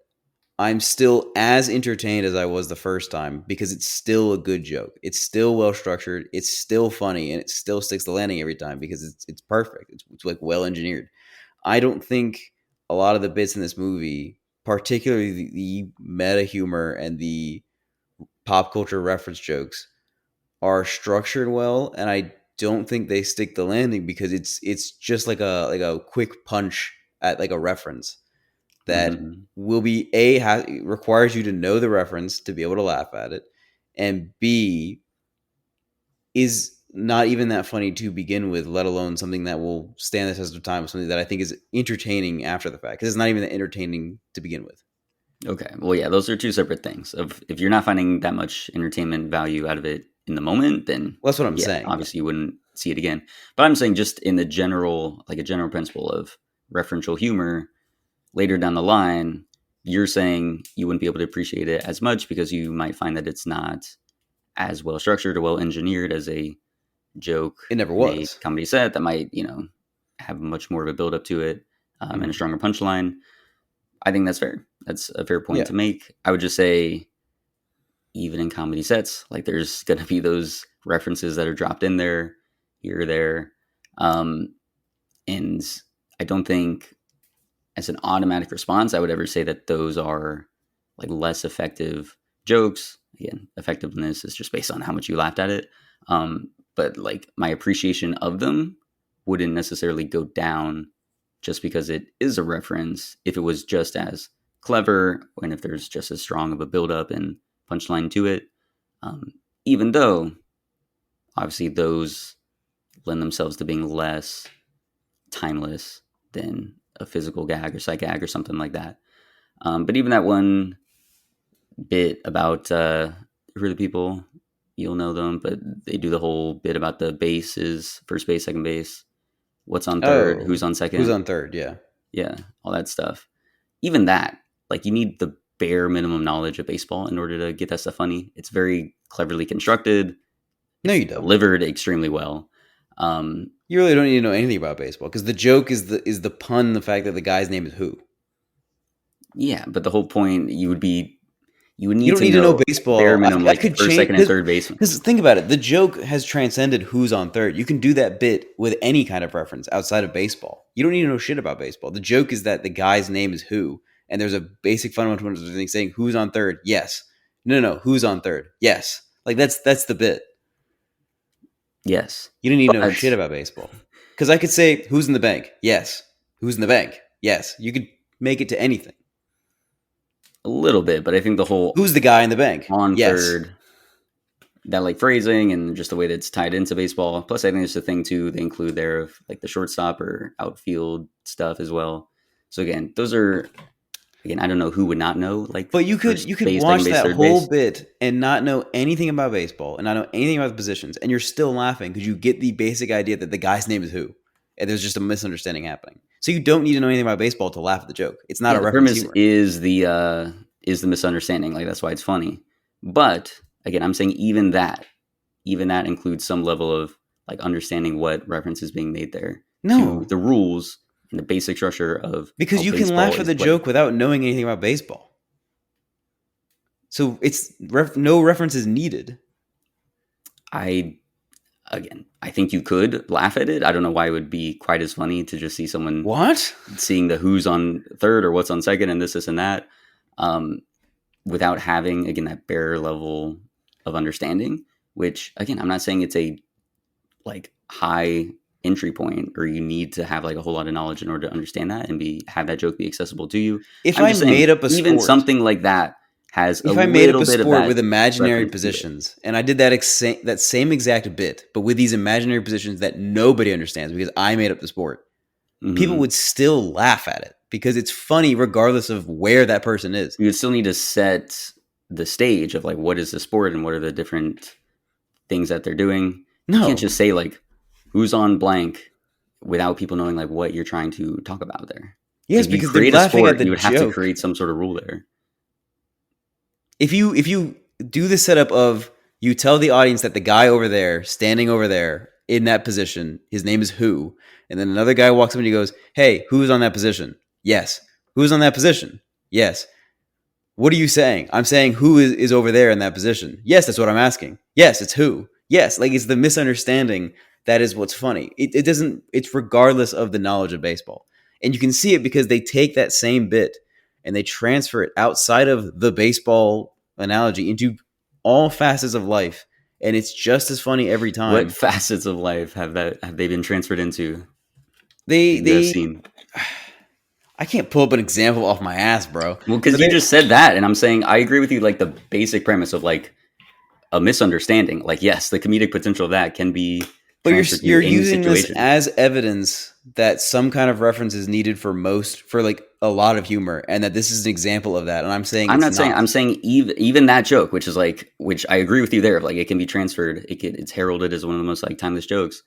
B: I'm still as entertained as I was the first time because it's still a good joke. It's still well structured. It's still funny, and it still sticks the landing every time because it's perfect. It's like well engineered. I don't think a lot of the bits in this movie, particularly the meta humor and the pop culture reference jokes, are structured well, and I don't think they stick the landing because it's just like a quick punch at like a reference that
A: Hmm.
B: will be requires you to know the reference to be able to laugh at it, and B is not even that funny to begin with, let alone something that will stand the test of time, something that I think is entertaining after the fact because it's not even that entertaining to begin with.
A: Okay. Well, yeah, those are two separate things. Of if you're not finding that much entertainment value out of it in the moment, then
B: Well, that's what I'm
A: yeah,
B: saying.
A: obviously you wouldn't see it again. But I'm saying just in the general, like a general principle of referential humor, later down the line, you're saying you wouldn't be able to appreciate it as much because you might find that it's not as well structured or well engineered as a joke
B: It never
A: in a
B: was.
A: comedy set that might, have much more of a build up to it, and a
B: Mhm.
A: stronger punchline. I think that's fair. That's a fair point
B: Yeah,
A: to make. I would just say, even in comedy sets, like there's going to be those references that are dropped in there, here or there. Um, and I don't think as an automatic response, I would ever say that those are like less effective jokes. Again, effectiveness is just based on how much you laughed at it. But like my appreciation of them wouldn't necessarily go down just because it is a reference. If it was just as clever and if there's just as strong of a build up and punchline to it, um, even though obviously those lend themselves to being less timeless than a physical gag or psych gag or something like that. But even that one bit about who are the people, you'll know them, but they do the whole bit about the bases, first base, second base, what's on third,
B: oh,
A: who's on
B: who's
A: second,
B: on third? Yeah.
A: yeah, all that stuff. even that, like you need the bare minimum knowledge of baseball in order to get that stuff funny. It's very cleverly constructed.
B: No,
A: It's
B: you don't.
A: delivered extremely well.
B: You really don't need to know anything about baseball because the joke is the pun, the fact that the guy's name is who.
A: Yeah, but the whole point you would
B: You
A: need
B: don't
A: to
B: need to know
A: know bare
B: baseball.
A: minimum
B: I
A: like
B: could
A: first,
B: change
A: second, and third baseman.
B: because think about it. The joke has transcended who's on third. You can do that bit with any kind of reference outside of baseball. You don't need to know shit about baseball. The joke is that the guy's name is who, and there's a basic fundamental thing saying who's on third. Yes. No. Who's on third? Yes. Like that's the bit.
A: Yes,
B: You don't need to know shit
A: but
B: about baseball. Because I could say who's in the bank. Yes. Who's in the bank? Yes. You could make it to anything.
A: a little bit. But I think the whole
B: Who's the guy in the bank?
A: on
B: Yes.
A: third, that like phrasing and just the way that it's tied into baseball. Plus, I think there's a thing too they include there of like the shortstop or outfield stuff as well. So again, those are again, I don't know who would not know like
B: But you could
A: first
B: you could
A: base, second
B: watch
A: base,
B: that
A: third
B: whole
A: base.
B: bit and not know anything about baseball and not know anything about the positions, and you're still laughing because you get the basic idea that the guy's name is who, and there's just a misunderstanding happening. So you don't need to know anything about baseball to laugh at the joke. It's not
A: Yeah,
B: a
A: the
B: reference
A: premise
B: humor.
A: is the misunderstanding. Like that's why it's funny. But again, I'm saying even that includes some level of like understanding what reference is being made there to
B: No,
A: the rules and the basic structure of
B: because
A: how
B: you can
A: baseball
B: laugh at
A: is
B: the
A: played.
B: joke without knowing anything about baseball. So it's no reference is needed.
A: I I think you could laugh at it. I don't know why it would be quite as funny to just see someone
B: What?
A: seeing the who's on third or what's on second and this and that, um, without having again that bare level of understanding. Which again, I'm not saying it's a like high entry point or you need to have like a whole lot of knowledge in order to understand that and be have that joke be accessible to you.
B: If
A: I'm
B: I
A: just saying
B: made up a
A: even
B: sport
A: something like that has a
B: if I made up
A: little
B: a
A: bit of
B: sport with
A: that
B: imaginary
A: reference to it.
B: positions and I did that that same exact bit, but with these imaginary positions that nobody understands because I made up the sport, people
A: Mm-hmm.
B: would still laugh at it because it's funny regardless of where that person is.
A: You would still need to set the stage of like what is the sport and what are the different things that they're doing. You can't
B: No.
A: just say like who's on blank without people knowing like what you're trying to talk about there.
B: Yes,
A: If you
B: because they're
A: create a
B: laughing at
A: sport,
B: the
A: you would have to
B: joke.
A: create some sort of rule there.
B: If you do the setup of you tell the audience that the guy over there, standing over there in that position, his name is who, and then another guy walks up and he goes, "Hey, who's on that position?" Yes. Who's on that position? Yes. What are you saying? I'm saying who is over there in that position. Yes, that's what I'm asking. Yes, it's who. Yes, like it's the misunderstanding that is what's funny. It doesn't, it's regardless of the knowledge of baseball. And you can see it because they take that same bit and they transfer it outside of the baseball analogy into all facets of life. And it's just as funny every
A: What
B: time.
A: facets of life have they been transferred into
B: They,
A: that you have
B: they,
A: seen?
B: I can't pull up an example off my ass, bro.
A: Well,
B: But
A: because you just said that, and I'm saying I agree with you. Like the basic premise of like a misunderstanding. Like yes, the comedic potential of that can be
B: But
A: transferred
B: you're
A: to any
B: using this
A: situation.
B: as evidence that some kind of reference is needed for like a lot of humor, and that this is an example of that. And I'm saying
A: I'm
B: it's
A: not saying
B: not.
A: I'm saying even that joke, which is like which I agree with you there. Like it can be transferred. It's heralded as one of the most like timeless jokes,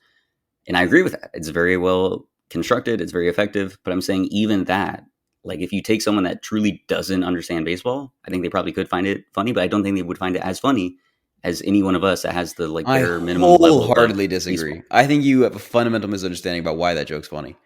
A: and I agree with that. It's very well constructed. It's very effective. But I'm saying even that, like if you take someone that truly doesn't understand baseball, I think they probably could find it funny, but I don't think they would find it as funny as any one of us that has the like
B: I
A: bare minimum level of
B: wholeheartedly disagree.
A: baseball.
B: I think you have a fundamental misunderstanding about why that joke's funny.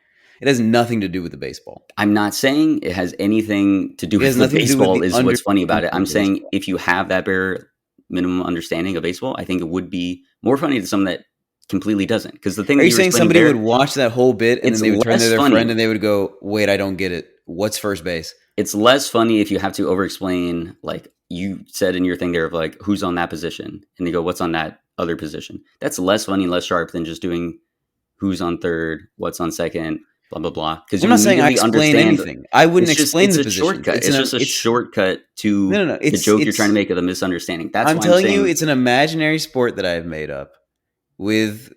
B: It has nothing to do with the baseball.
A: I'm not saying it has anything to do
B: It
A: with
B: has
A: the
B: nothing to do with
A: baseball
B: the
A: is what's funny about
B: understanding
A: it. I'm
B: of
A: saying
B: baseball.
A: if you have that bare minimum understanding of baseball, I think it would be more funny to someone that completely doesn't. Because the thing
B: Are
A: that
B: you
A: you were
B: saying
A: explaining
B: somebody would
A: there,
B: watch that whole bit and then
A: it's
B: they would turn to
A: less
B: their friend
A: funny.
B: and they would go, "Wait, I don't get it. What's first base?"
A: It's less funny if you have to over explain, like you said in your thing there of like who's on that position, and they go, "What's on that other position?" That's less funny and less sharp than just doing who's on third, what's on second, blah blah blah. Because
B: I'm
A: you
B: not saying I
A: immediately
B: explain
A: understand
B: anything. I wouldn't explain
A: it's
B: the
A: a
B: positions.
A: shortcut. It's just a
B: It's
A: shortcut to
B: no.
A: the joke you're trying to
B: It's
A: make of the misunderstanding. That's
B: I'm
A: why I'm
B: telling you,
A: saying
B: it's an imaginary sport that I've made up with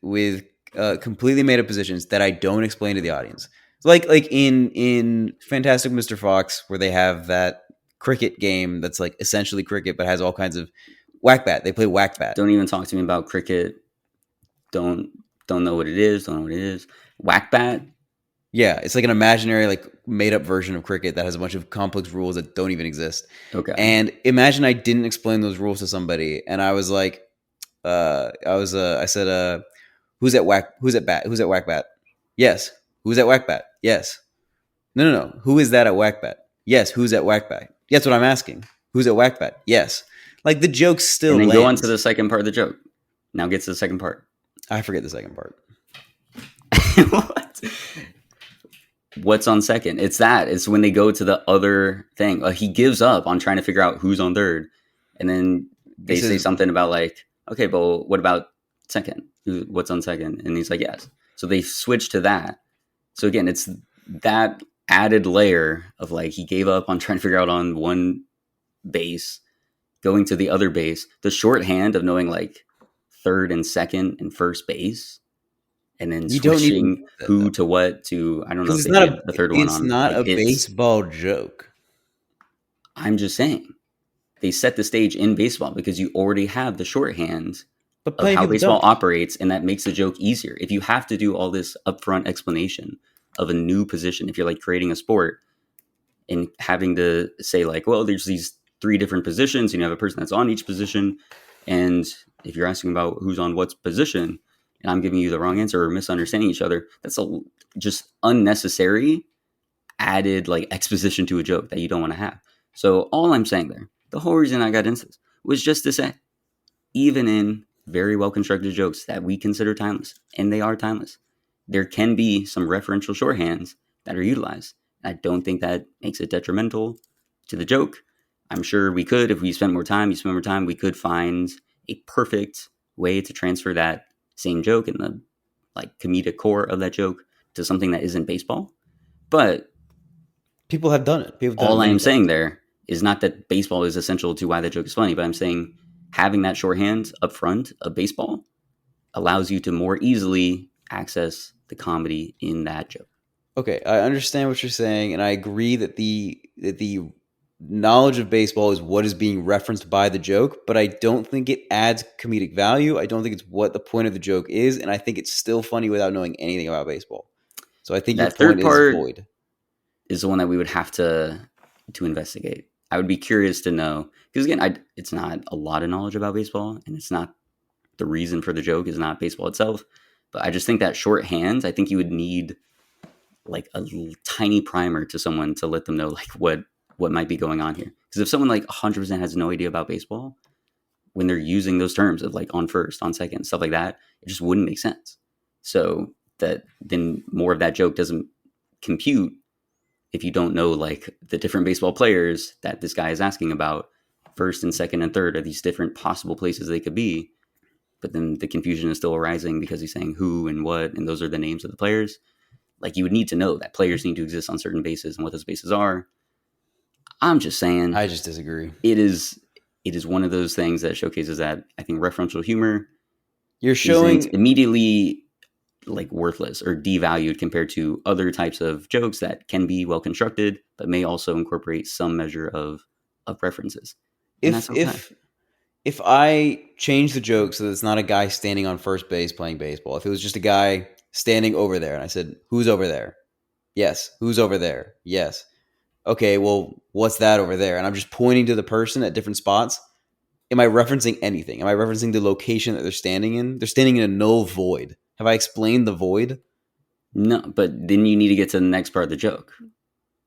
B: completely made up positions that I don't explain to the audience. It's like in Fantastic Mr. Fox, where they have that cricket game that's like essentially cricket, but has all kinds of whack bat. They play whack bat.
A: don't even talk to me about cricket. Don't don't know what it is. Don't know what it is. Whack bat.
B: Yeah, it's like an imaginary, like made up version of cricket that has a bunch of complex rules that don't even exist.
A: Okay.
B: And imagine I didn't explain those rules to somebody, and I was like, I said, who's at bat? Who's at whack bat? Yes. Who's at whack bat? Yes. No. Who is that at whack bat? Yes. Who's at whack bat? That's what I'm asking. Who's at whack bat? Yes. Like the joke
A: And
B: still
A: then go on to
B: lands.
A: the second part of the joke. Now get to the second part.
B: I forget the second part.
A: What? What's on second? It's that. It's when they go to the other thing. He gives up on trying to figure out who's on third. And then
B: He
A: they say
B: says,
A: something about like, okay, but what about second? What's on second? And he's like, yes. So they switch to that. So again, it's that added layer of like he gave up on trying to figure out on one base, going to the other base. The shorthand of knowing like third and second and first base, and then
B: you don't need to
A: switching
B: know that though,
A: who to what to I don't know
B: because
A: if they did the third one
B: it's
A: on
B: not
A: like
B: a
A: hits.
B: baseball joke.
A: I'm just saying they set the stage in baseball because you already have the shorthand
B: But
A: of
B: plenty of
A: how
B: people
A: baseball
B: don't.
A: operates, and that makes the joke easier. If you have to do all this upfront explanation of a new position, if you're like creating a sport and having to say like, well, there's these three different positions, and you have a person that's on each position, and if you're asking about who's on what position, and I'm giving you the wrong answer or misunderstanding each other, that's a just unnecessary added like exposition to a joke that you don't want to have. So all I'm saying there, the whole reason I got into this was just to say, even in very well constructed jokes that we consider timeless, and they are timeless, there can be some referential shorthands that are utilized. I don't think that makes it detrimental to the joke. I'm sure we could, if we spent more time, we could find a perfect way to transfer that same joke and the like comedic core of that joke to something that isn't baseball. But
B: People have done it. People have done it
A: all I
B: many
A: am saying
B: times.
A: there is not that baseball is essential to why that joke is funny, but I'm saying having that shorthand up front of baseball allows you to more easily access the comedy in that joke.
B: Okay, I understand what you're saying, and I agree that the knowledge of baseball is what is being referenced by the joke, but I don't think it adds comedic value. I don't think it's what the point of the joke is, and I think it's still funny without knowing anything about baseball. So I think your
A: That
B: point
A: third
B: is
A: part
B: void.
A: is the one that we would have to investigate. I would be curious to know because again, it's not a lot of knowledge about baseball, and it's not the reason for the joke is not baseball itself. But I just think that shorthand, I think you would need like a tiny primer to someone to let them know like what might be going on here. Because if someone like 100% has no idea about baseball, when they're using those terms of like on first, on second, stuff like that, it just wouldn't make sense. So that then more of that joke doesn't compute if you don't know like the different baseball players that this guy is asking about. First and second and third are these different possible places they could be, but then the confusion is still arising because he's saying who and what, and those are the names of the players. Like you would need to know that players need to exist on certain bases and what those bases are. I'm just saying
B: I just disagree.
A: it is one of those things that showcases that I think referential humor
B: You're
A: isn't
B: showing
A: immediately like worthless or devalued compared to other types of jokes that can be well constructed but may also incorporate some measure of references. And
B: if
A: that's okay.
B: if if I change the joke so that it's not a guy standing on first base playing baseball, if it was just a guy standing over there and I said, "Who's over there?" Yes. Who's over there? Yes. Okay, well, what's that over there? And I'm just pointing to the person at different spots. Am I referencing anything? Am I referencing the location that they're standing in? They're standing in a null void. Have I explained the void?
A: No, but then you need to get to the next part of the joke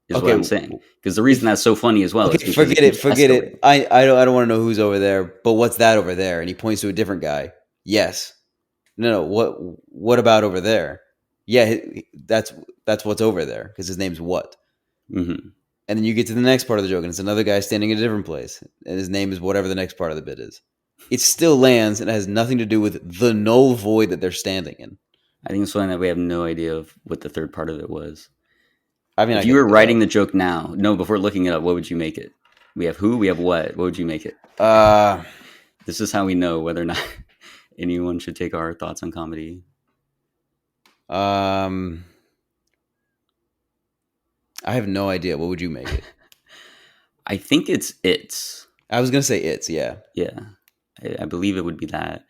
A: is what
B: Okay,
A: I'm saying. Because the reason
B: if
A: that's so funny as well is
B: okay,
A: because it
B: forget it,
A: keeps
B: forget it.
A: escalating.
B: I don't want to know who's over there, but what's that over there? And he points to a different guy. Yes. No. What about over there? Yeah, that's what's over there because his name's what.
A: Mm-hmm.
B: And then you get to the next part of the joke, and it's another guy standing in a different place, and his name is whatever the next part of the bit is. It still lands, and it has nothing to do with the null void that they're standing in.
A: I think it's funny that we have no idea of what the third part of it was.
B: I mean, I
A: If you
B: could
A: were
B: look it
A: writing
B: up.
A: the joke now, no, before looking it up, what would you make it? We have who, we have what would you make it?
B: Uh,
A: This is how we know whether or not anyone should take our thoughts on comedy.
B: um, I have no idea. What would you make it?
A: I think it's
B: I was gonna say it's yeah.
A: yeah. I believe it would be that.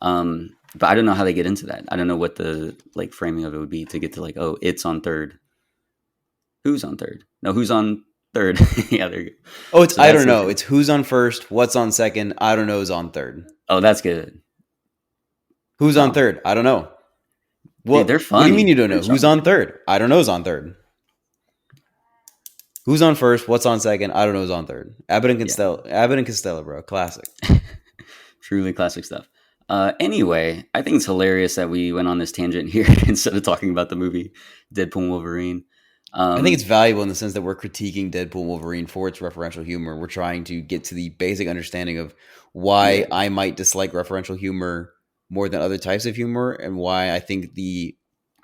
A: Um, But I don't know how they get into that. I don't know what the like framing of it would be to get to like, oh, it's on third. Who's on third? No, who's on third? Yeah, there you go.
B: Oh, it's
A: So
B: I
A: that's
B: don't
A: the
B: know.
A: thing.
B: It's who's on first, what's on second. I don't know. Is on third.
A: Oh, that's good.
B: Who's on
A: Oh,
B: third? I don't know.
A: dude, they're
B: What do you mean you
A: funny.
B: don't
A: They're
B: know? Who's
A: so
B: on third? I don't know. Is on third. Who's on first? What's on second? I don't know. Is on third. Abbott and
A: yeah,
B: Costello. Abbott and Costello, bro. Classic.
A: truly classic stuff. Anyway, I think it's hilarious that we went on this tangent here instead of talking about the movie Deadpool Wolverine.
B: I think it's
A: Um,
B: valuable in the sense that we're critiquing Deadpool Wolverine for its referential humor. We're trying to get to the basic understanding of why
A: yeah,
B: I might dislike referential humor more than other types of humor, and why I think the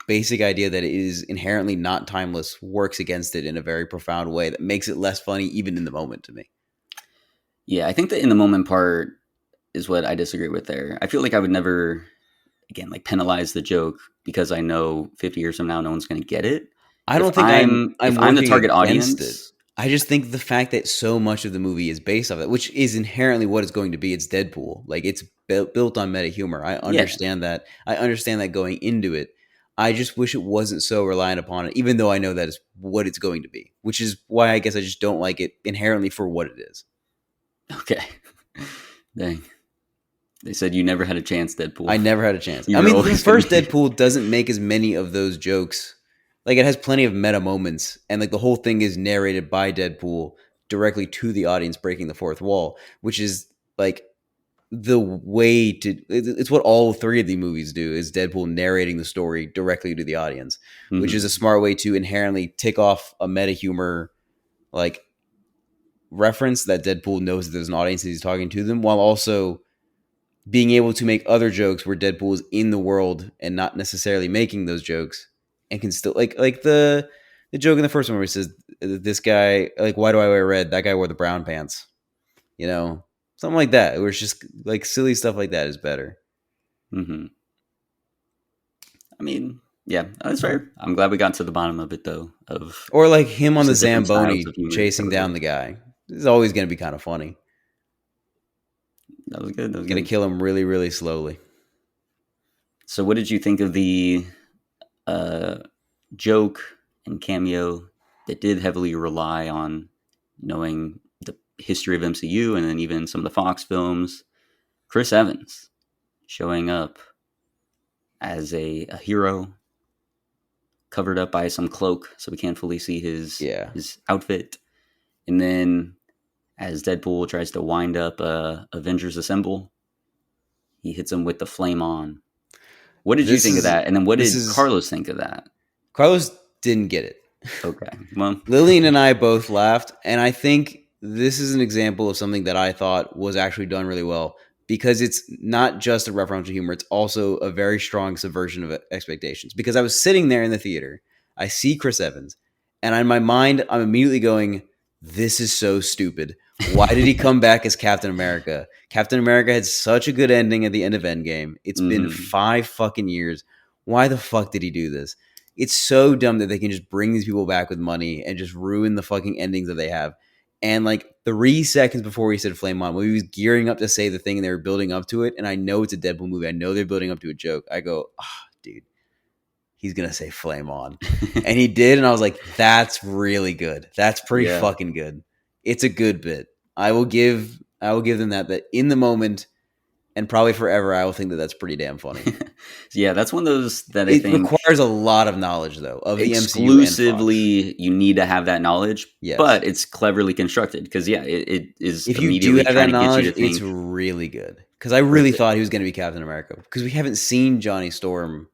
B: basic idea that it is inherently not timeless works against it in a very profound way that makes it less funny even in the moment to me.
A: yeah. I think the in the moment part is what I disagree with there. I feel like I would never, again, like penalize the joke because I know 50 years from now no one's going to get it.
B: I
A: If
B: don't think
A: I'm if
B: I'm
A: I'm the
B: working
A: target
B: against it.
A: audience,
B: I just think the fact that so much of the movie is based off that, which is inherently what it's going to be. It's Deadpool. Like it's built on meta humor. I
A: yeah,
B: understand that. I understand that going into it. I just wish it wasn't so reliant upon it, even though I know that is what it's going to be, which is why I guess I just don't like it inherently for what it is.
A: okay. Dang, they said you never had a chance,
B: I
A: Deadpool.
B: never had a chance.
A: You
B: I
A: were
B: mean, the
A: always going to
B: first
A: be.
B: Deadpool doesn't make as many of those jokes. Like it has plenty of meta moments, and like the whole thing is narrated by Deadpool directly to the audience, breaking the fourth wall, which is like the way to. It's what all three of the movies do: is Deadpool narrating the story directly to the audience, which is a
A: Hmm.
B: smart way to inherently tick off a meta humor like reference that Deadpool knows that there's an audience and he's talking to them, while also being able to make other jokes where Deadpool is in the world and not necessarily making those jokes and can still like the joke in the first one where he says this guy like why do I wear red? That guy wore the brown pants. You know, something like that. Where it's just like silly stuff like that is better.
A: Hmm. I mean, yeah, that's fair. I'm glad we got to the bottom of it though, of
B: Or like him on
A: just
B: the
A: the different styles of
B: Zamboni
A: humor that
B: chasing
A: would
B: down
A: work.
B: the guy. It's always going to be kind of funny.
A: That was good. That was
B: Going to
A: good.
B: kill him really, really slowly.
A: So, what did you think of the uh, joke and cameo that did heavily rely on knowing the history of MCU and then even some of the Fox films? Chris Evans showing up as a hero covered up by some cloak so we can't fully see
B: Yeah.
A: his outfit. And then as Deadpool tries to wind up Avengers Assemble, he hits him with the flame on. What did you
B: This
A: think of
B: is
A: that? And then what
B: this
A: did
B: is
A: Carlos think of that?
B: Carlos didn't get it.
A: Okay. Well,
B: Lillian and I both laughed, and I think this is an example of something that I thought was actually done really well because it's not just a referential humor; it's also a very strong subversion of expectations. Because I was sitting there in the theater, I see Chris Evans, and in my mind, I'm immediately going, "This is so stupid. Why did he come back as Captain America? Captain America had such a good ending at the end of Endgame. It's been
A: mm-hmm.
B: 5 fucking years. Why the fuck did he do this?" It's so dumb that they can just bring these people back with money and just ruin the fucking endings that they have. And like 3 seconds before he said flame on, when he was gearing up to say the thing and they were building up to it, and I know it's a Deadpool movie, I know they're building up to a joke. I go, dude, he's gonna say flame on, and he did, and I was like, that's really good. That's pretty
A: Yeah.
B: fucking good. It's a good bit. I will give them that. That in the moment and probably forever, I will think that that's pretty damn funny.
A: Yeah, that's one of those that I
B: It
A: think
B: requires a lot of knowledge though of the MCU and Fox.
A: exclusively you need to have that knowledge,
B: Yes.
A: but it's cleverly constructed because yeah, it is
B: If you do
A: immediately
B: have
A: trying
B: that
A: to get you
B: knowledge,
A: to
B: it's
A: think
B: really good. Because I really
A: worth it
B: thought he was going to be Captain America. Because we haven't seen Johnny Storm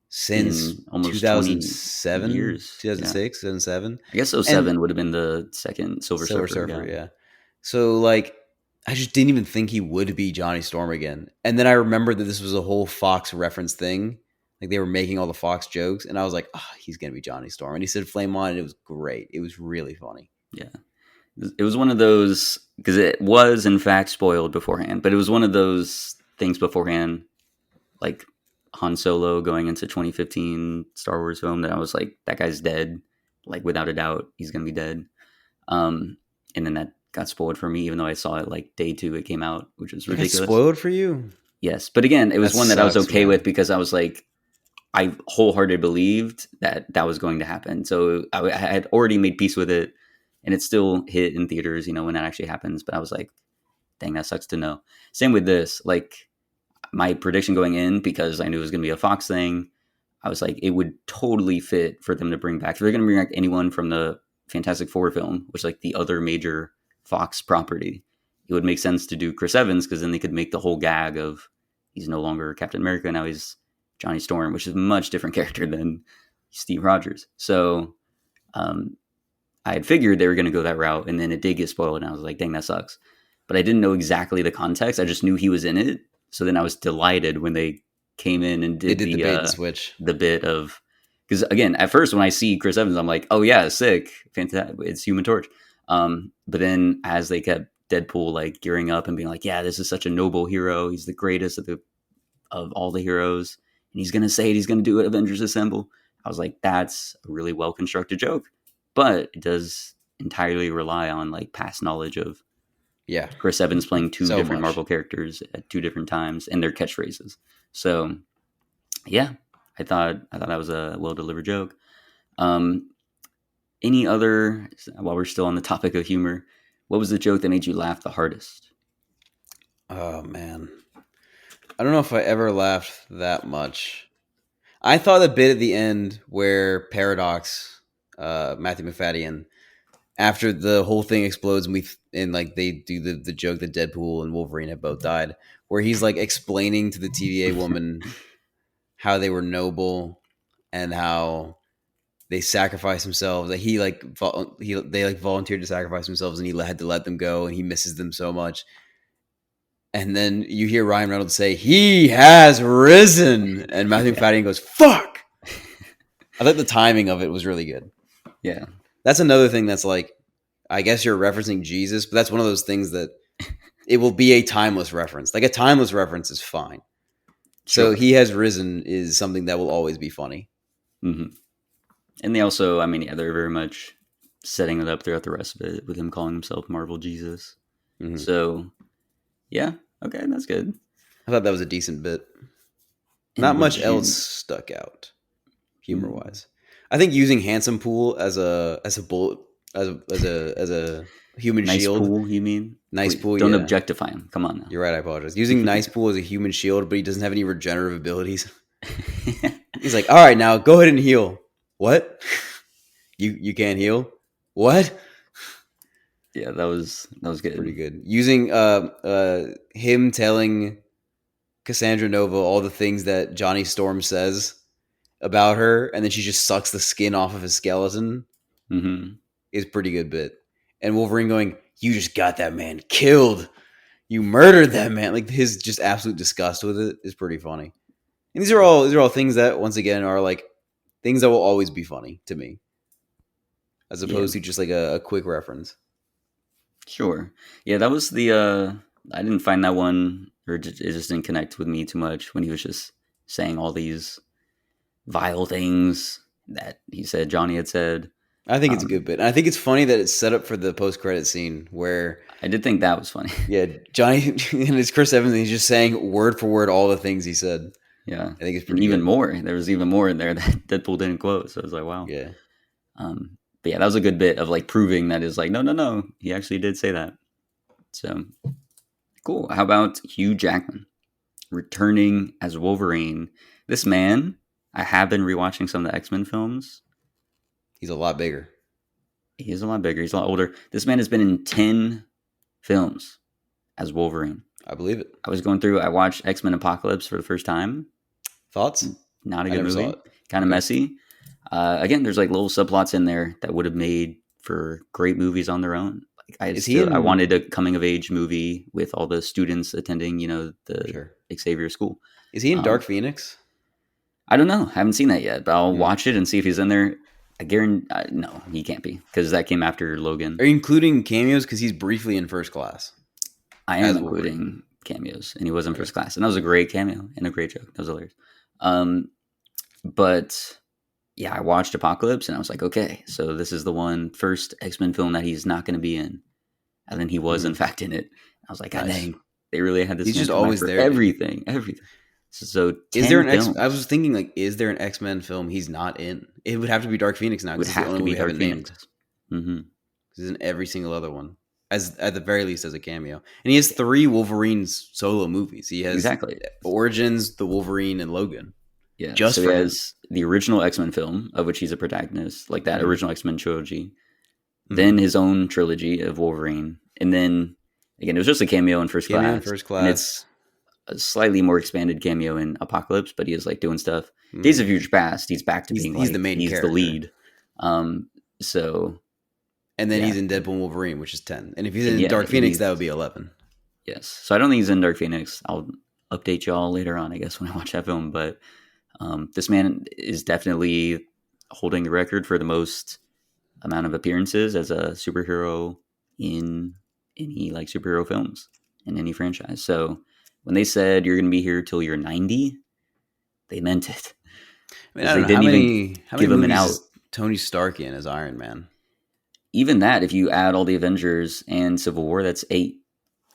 B: since
A: in almost 20
B: 2007,
A: years. Yeah.
B: 2006, 2007.
A: I guess
B: And
A: 07 would have been the second Silver
B: Silver
A: Surfer.
B: Surfer,
A: Yeah.
B: yeah. So, like, I just didn't even think he would be Johnny Storm again. And then I remembered that this was a whole Fox reference thing. Like, they were making all the Fox jokes. And I was like, he's going to be Johnny Storm. And he said Flame On, and it was great. It was really funny.
A: Yeah. It was one of those because it was in fact spoiled beforehand, but it was one of those things beforehand, like Han Solo going into 2015 Star Wars film that I was like, that guy's dead, like without a doubt, he's gonna be dead. And then that got spoiled for me, even though I saw it like day two it came out, which was
B: It got
A: ridiculous.
B: spoiled for you?
A: Yes, but again, it
B: That
A: was one that I was
B: sucks,
A: okay with
B: man.
A: because I was like, I wholeheartedly believed that that was going to happen. So I had already made peace with it, and it still hit in theaters, when that actually happens. But I was like, dang, that sucks to know. Same with this. Like, my prediction going in, because I knew it was going to be a Fox thing, I was like, it would totally fit for them to bring back. If they're going to bring back anyone from the Fantastic Four film, which is like the other major Fox property, it would make sense to do Chris Evans, because then they could make the whole gag of he's no longer Captain America, now he's Johnny Storm, which is a much different character than Steve Rogers. So um, I had figured they were going to go that route, and then it did get spoiled, and I was like, dang, that sucks. But I didn't know exactly the context. I just knew he was in it. So then I was delighted when they came in and
B: They
A: did
B: did the bait and switch.
A: the bit of, because again, at first when I see Chris Evans, I'm like, oh yeah, sick, fantastic, it's Human Torch. But then as they kept Deadpool like gearing up and being like, yeah, this is such a noble hero, he's the greatest of all the heroes, and he's gonna say it, he's gonna do it, Avengers Assemble. I was like, that's a really well constructed joke, but it does entirely rely on like past knowledge of
B: Yeah,
A: Chris Evans playing two
B: so
A: different
B: much.
A: Marvel characters at two different times and their catchphrases. So yeah, I thought that was a well delivered joke. Um, any other, while we're still on the topic of humor, what was the joke that made you laugh the hardest?
B: Oh man, I don't know if I ever laughed that much. I thought the bit at the end where Paradox, Matthew Mafadden, after the whole thing explodes and like they do the joke that Deadpool and Wolverine have both died, where he's like explaining to the TVA woman how they were noble and how they sacrificed themselves. That he like they like volunteered to sacrifice themselves, and he had to let them go, and he misses them so much. And then you hear Ryan Reynolds say, "He has risen," and Matthew
A: Yeah,
B: McFadden goes, "Fuck." I thought the timing of it was really good.
A: yeah,
B: That's another thing that's like, I guess you're referencing Jesus, but that's one of those things that it will be a timeless reference. Like a timeless reference is fine. So
A: sure.
B: he has risen is something that will always be funny.
A: Hmm. And they also, I mean, yeah, they're very much setting it up throughout the rest of it with him calling himself Marvel Jesus.
B: Hmm.
A: So yeah, okay, that's good.
B: I thought that was a decent bit. Not
A: And
B: much
A: would
B: else
A: you?
B: stuck out humor
A: Mm,
B: wise. I think using Handsome Pool as a bullet as a human
A: nice
B: shield.
A: pool, you mean?
B: Nice
A: Please
B: Pool,
A: don't
B: yeah.
A: objectify him. Come on
B: You're right, I apologize. Using Nice Pool as a human shield, but he doesn't have any regenerative abilities.
A: now.
B: He's like, all right, now go ahead and heal. What? You can't heal? What?
A: Yeah, that was
B: Pretty
A: good.
B: good. Using him telling Cassandra Nova all the things that Johnny Storm says about her, and then she just sucks the skin off of his skeleton
A: Hmm.
B: is pretty good bit. And Wolverine going, "You just got that man killed. You murdered that man." Like his just absolute disgust with it is pretty funny. And these are all things that once again are like things that will always be funny to me, as
A: Yeah,
B: opposed to just like a quick reference.
A: sure. Yeah, that was the. I didn't find that one, or it just didn't connect with me too much when he was just saying all these vile things that he said Johnny had said.
B: I think it's a good
A: Um,
B: bit. And I think it's funny that it's set up for the post credit scene where
A: I did think that was funny.
B: yeah, Johnny and it's Chris Evans and he's just saying word for word all the things he said.
A: Yeah,
B: I think it's
A: and
B: pretty
A: even
B: good.
A: more. There was even more in there that Deadpool didn't quote. So I was like, wow.
B: Yeah.
A: But yeah, that was a good bit of like proving that is like, no, no, no, he actually did say that. So cool. How about Hugh Jackman returning as Wolverine? This man, I have been rewatching some of the X-Men films.
B: He's a lot bigger.
A: He is a lot bigger. He's a lot older. This man has been in 10 films as Wolverine.
B: I believe it.
A: I was going through, I watched X-Men Apocalypse for the first time.
B: Thoughts?
A: Not a
B: I
A: good
B: never saw
A: movie.
B: it.
A: Kind of
B: Okay.
A: messy. Again, there's like little subplots in there that would have made for great movies on their own. Like
B: Is he
A: I
B: in
A: wanted a coming of age movie with all the students attending, the
B: sure.
A: Xavier school.
B: Is he in Dark
A: Um,
B: Phoenix?
A: I don't know. I haven't seen that yet, but I'll
B: Hmm.
A: watch it and see if he's in there. I guarantee no, he can't be because that came after Logan.
B: Are you including cameos? Because he's briefly in First Class
A: I am
B: as Wolverine.
A: including cameos, and he was in
B: Okay.
A: First Class, and that was a great cameo and a great joke. That was hilarious. Um, but yeah, I watched Apocalypse, and I was like, okay, so this is the first X-Men film that he's not going to be in, and then he was in
B: Hmm.
A: fact in it. I was like, God
B: Nice.
A: dang, They really had this
B: He's
A: man
B: just
A: come back
B: always
A: for
B: there, dude.
A: everything, everything. So
B: Is there
A: 10
B: an X? I
A: films
B: was thinking, like, is there an X-Men film he's not in? It would have to be Dark Phoenix now
A: would
B: because it's the
A: have
B: only
A: to
B: one
A: be
B: we
A: Dark
B: haven't named.
A: Phoenix. Hmm.
B: He's in every single other one, as at the very least as a cameo. And he has 3 Wolverines solo movies. He has
A: Exactly.
B: Origins, the Wolverine, and Logan.
A: Yeah.
B: Just
A: So he
B: for him.
A: has the original X-Men film, of which he's a protagonist, like that
B: Mm-hmm.
A: original X-Men trilogy.
B: Mm-hmm.
A: Then his own trilogy of Wolverine. And then, again, it was just a cameo in First
B: Cameo in
A: Class.
B: First
A: And it's
B: Class.
A: a slightly more expanded cameo in Apocalypse, but he is like doing stuff. Days
B: Mm-hmm.
A: of Future Past, he's back to being
B: He's the
A: like,
B: main
A: he's the
B: character.
A: lead. So,
B: And then
A: yeah.
B: he's in Deadpool Wolverine, which is 10. And if he's
A: And
B: in
A: yeah,
B: Dark
A: and
B: Phoenix, that
A: he's,
B: would be 11.
A: yes. So I don't think he's in Dark Phoenix. I'll update y'all later on, I guess, when I watch that film. But this man is definitely holding the record for the most amount of appearances as a superhero in any like superhero films in any franchise. So when they said you're going to be here till you're 90, they meant it
B: I mean, I
A: because
B: don't
A: they
B: know
A: didn't even
B: how many
A: give him an
B: movies
A: out.
B: is Tony Stark in as Iron Man
A: Even that, if you add all the Avengers and Civil War, that's 8.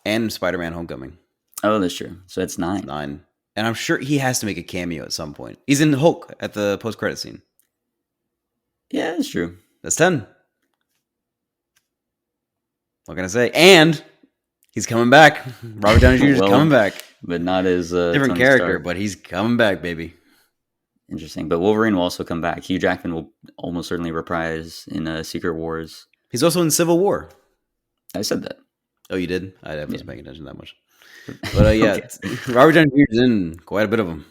B: and Spider-Man: Homecoming?
A: Oh, that's true. So that's
B: It's
A: 9.
B: 9. And I'm sure he has to make a cameo at some point. He's in Hulk at the post-credit scene.
A: Yeah, that's true.
B: That's 10. What can I say? And he's coming back. Robert Downey Jr. is coming
A: Well,
B: back.
A: but not as
B: Different
A: Tony
B: character,
A: Stark.
B: but he's coming back, baby.
A: Interesting. But Wolverine will also come back. Hugh Jackman will almost certainly reprise in Secret Wars.
B: He's also in Civil War.
A: I said that.
B: Oh, you did? I wasn't
A: Yeah.
B: paying attention that much. But yeah,
A: Okay.
B: Robert Downey Jr. is in quite a bit of them.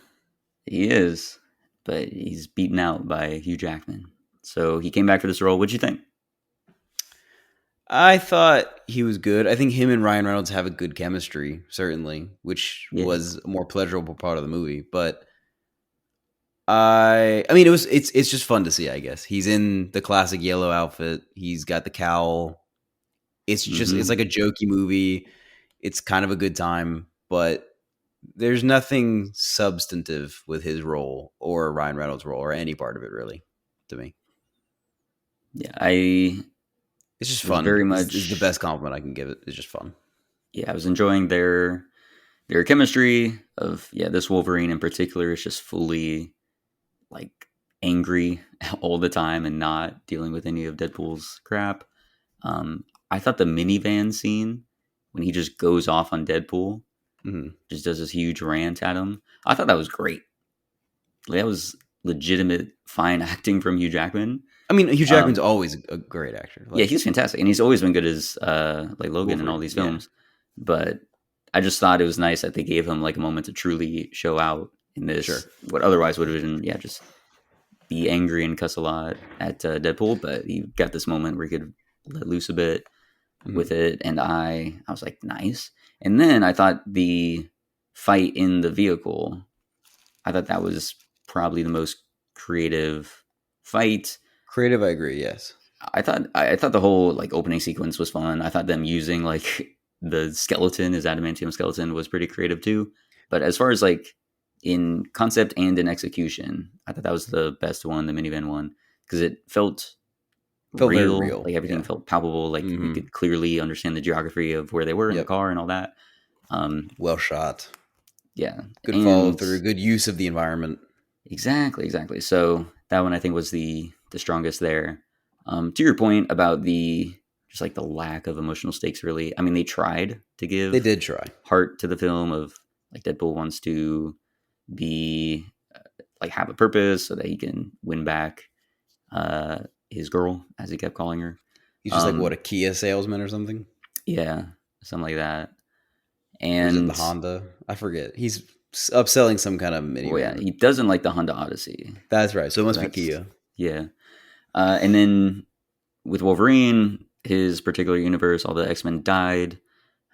A: He is, but he's beaten out by Hugh Jackman. So he came back for this role. What'd you think?
B: I thought he was good. I think him and Ryan Reynolds have a good chemistry, certainly, which
A: Yeah.
B: was a more pleasurable part of the movie. But I mean, it's just fun to see. I guess he's in the classic yellow outfit. He's got the cowl. It's just it's like a jokey movie. It's kind of a good time, but there's nothing substantive with his role or Ryan Reynolds' role or any part of it really to me.
A: Yeah,
B: It's just
A: was
B: fun.
A: very
B: Is the
A: much.
B: best compliment I can give it. It's just fun.
A: Yeah, I was enjoying their chemistry of this Wolverine in particular is just fully like angry all the time and not dealing with any of Deadpool's crap. I thought the minivan scene when he just goes off on Deadpool, just does this huge rant at him. I thought that was great. That was legitimate fine acting from Hugh Jackman.
B: I mean, Hugh Jackman's always a great actor.
A: Yeah, he's fantastic, and he's always been good as like Logan in all these
B: Wolverine,
A: films. But I just thought it was nice that they gave him like a moment to truly show out in this.
B: Sure.
A: What otherwise would have been just be angry and cuss a lot at Deadpool, but he got this moment where he could let loose a bit with it, and I was like, nice. And then I thought the fight in the vehicle, I thought that was probably the most creative fight.
B: Creative, I agree. Yes,
A: I thought the whole like opening sequence was fun. I thought them using like the skeleton, his adamantium skeleton, was pretty creative too. But as far as like in concept and in execution, I thought that was the best one, the minivan one, because it felt
B: very
A: real.
B: real.
A: Like everything felt palpable. Like you
B: Mhm.
A: could clearly understand the geography of where they were in the car and all that.
B: Well shot.
A: Yeah,
B: Good follow through. Good use of the environment.
A: Exactly. So that one I think was the strongest there. To your point about the just like the lack of emotional stakes, really. I mean, they tried to give
B: They did try.
A: heart to the film of like Deadpool wants to be like have a purpose so that he can win back his girl, as he kept calling her.
B: He's just like what, a Kia salesman or something?
A: Yeah, something like that.
B: Or is it
A: And
B: the Honda? I forget. He's upselling some kind of minivan.
A: well, yeah, he doesn't like the Honda Odyssey.
B: That's right. So it must be Kia.
A: Yeah. And then with Wolverine, his particular universe, all the X-Men died.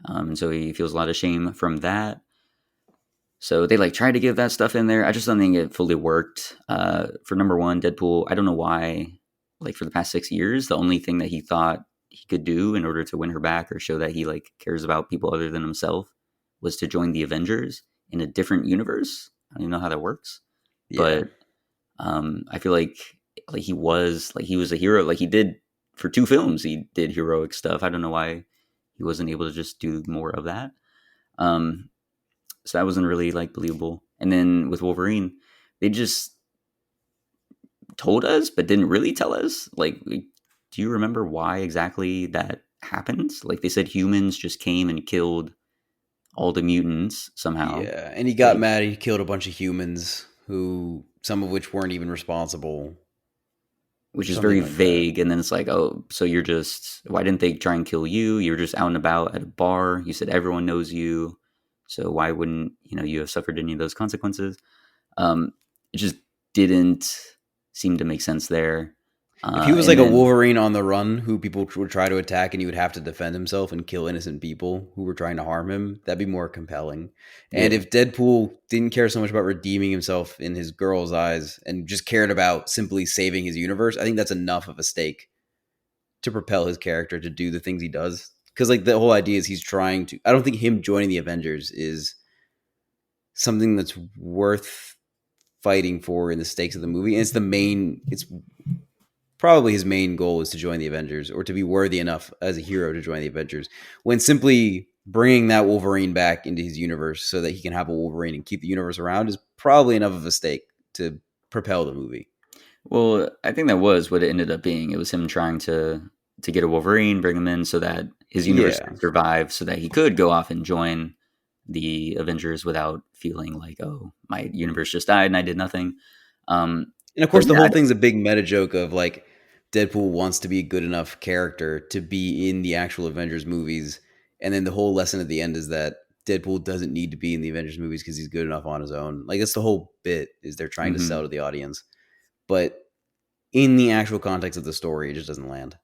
A: And so he feels a lot of shame from that. So they like tried to give that stuff in there. I just don't think it fully worked. For number one, Deadpool, I don't know why, like for the past 6 years, the only thing that he thought he could do in order to win her back or show that he like cares about people other than himself was to join the Avengers in a different universe. I don't even know how that works. Yeah. But I feel like he was a hero. Like he did for 2 films, he did heroic stuff. I don't know why he wasn't able to just do more of that. Um, so that wasn't really like believable. And then with Wolverine, they just told us, but didn't really tell us. Like, do you remember why exactly that happened? Like they said, humans just came and killed all the mutants somehow.
B: Yeah, and he got
A: Like,
B: mad. He killed a bunch of humans who, some of which weren't even responsible,
A: which is
B: something
A: very
B: like that.
A: vague. And then it's like, oh, so you're just, why didn't they try and kill you? You're just out and about at a bar. You said everyone knows you. So why wouldn't, you have suffered any of those consequences? It just didn't seem to make sense there.
B: If he was
A: And
B: like a
A: then,
B: Wolverine on the run who people would try to attack and he would have to defend himself and kill innocent people who were trying to harm him, that'd be more compelling. And
A: yeah.
B: if Deadpool didn't care so much about redeeming himself in his girl's eyes and just cared about simply saving his universe, I think that's enough of a stake to propel his character to do the things he does. Because like the whole idea is he's trying to. I don't think him joining the Avengers is something that's worth fighting for in the stakes of the movie. And it's the main. It's probably his main goal is to join the Avengers or to be worthy enough as a hero to join the Avengers. When simply bringing that Wolverine back into his universe so that he can have a Wolverine and keep the universe around is probably enough of a stake to propel the movie.
A: Well, I think that was what it ended up being. It was him trying to get a Wolverine, bring him in so that his universe
B: Yeah.
A: could survive, so that he could go off and join the Avengers without feeling like, oh, my universe just died and I did nothing.
B: And of
A: But
B: course, the
A: yeah,
B: whole thing's a big meta joke of like Deadpool wants to be a good enough character to be in the actual Avengers movies. And then the whole lesson at the end is that Deadpool doesn't need to be in the Avengers movies because he's good enough on his own. Like that's the whole bit is they're trying to sell
A: mhm.
B: to the audience. But in the actual context of the story, it just doesn't land.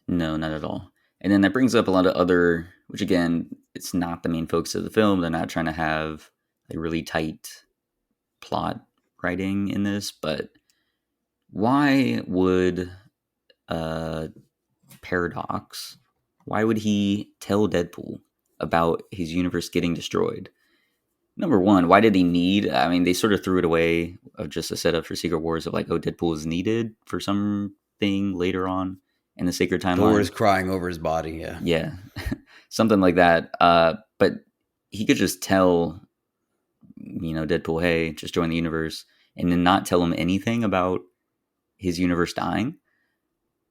A: No, not at all. And then that brings up a lot of other, which again, it's not the main focus of the film. They're not trying to have a really tight plot writing in this, but why would uh, Paradox, why would he tell Deadpool about his universe getting destroyed? Number one, why did he need? I mean, they sort of threw it away of just a setup for Secret Wars of like, oh, Deadpool is needed for something later on in the Sacred
B: Thor
A: Timeline.
B: is crying over his body. Yeah.
A: Yeah, something like that. But he could just tell, Deadpool, hey, just join the universe, and then not tell him anything about his universe dying,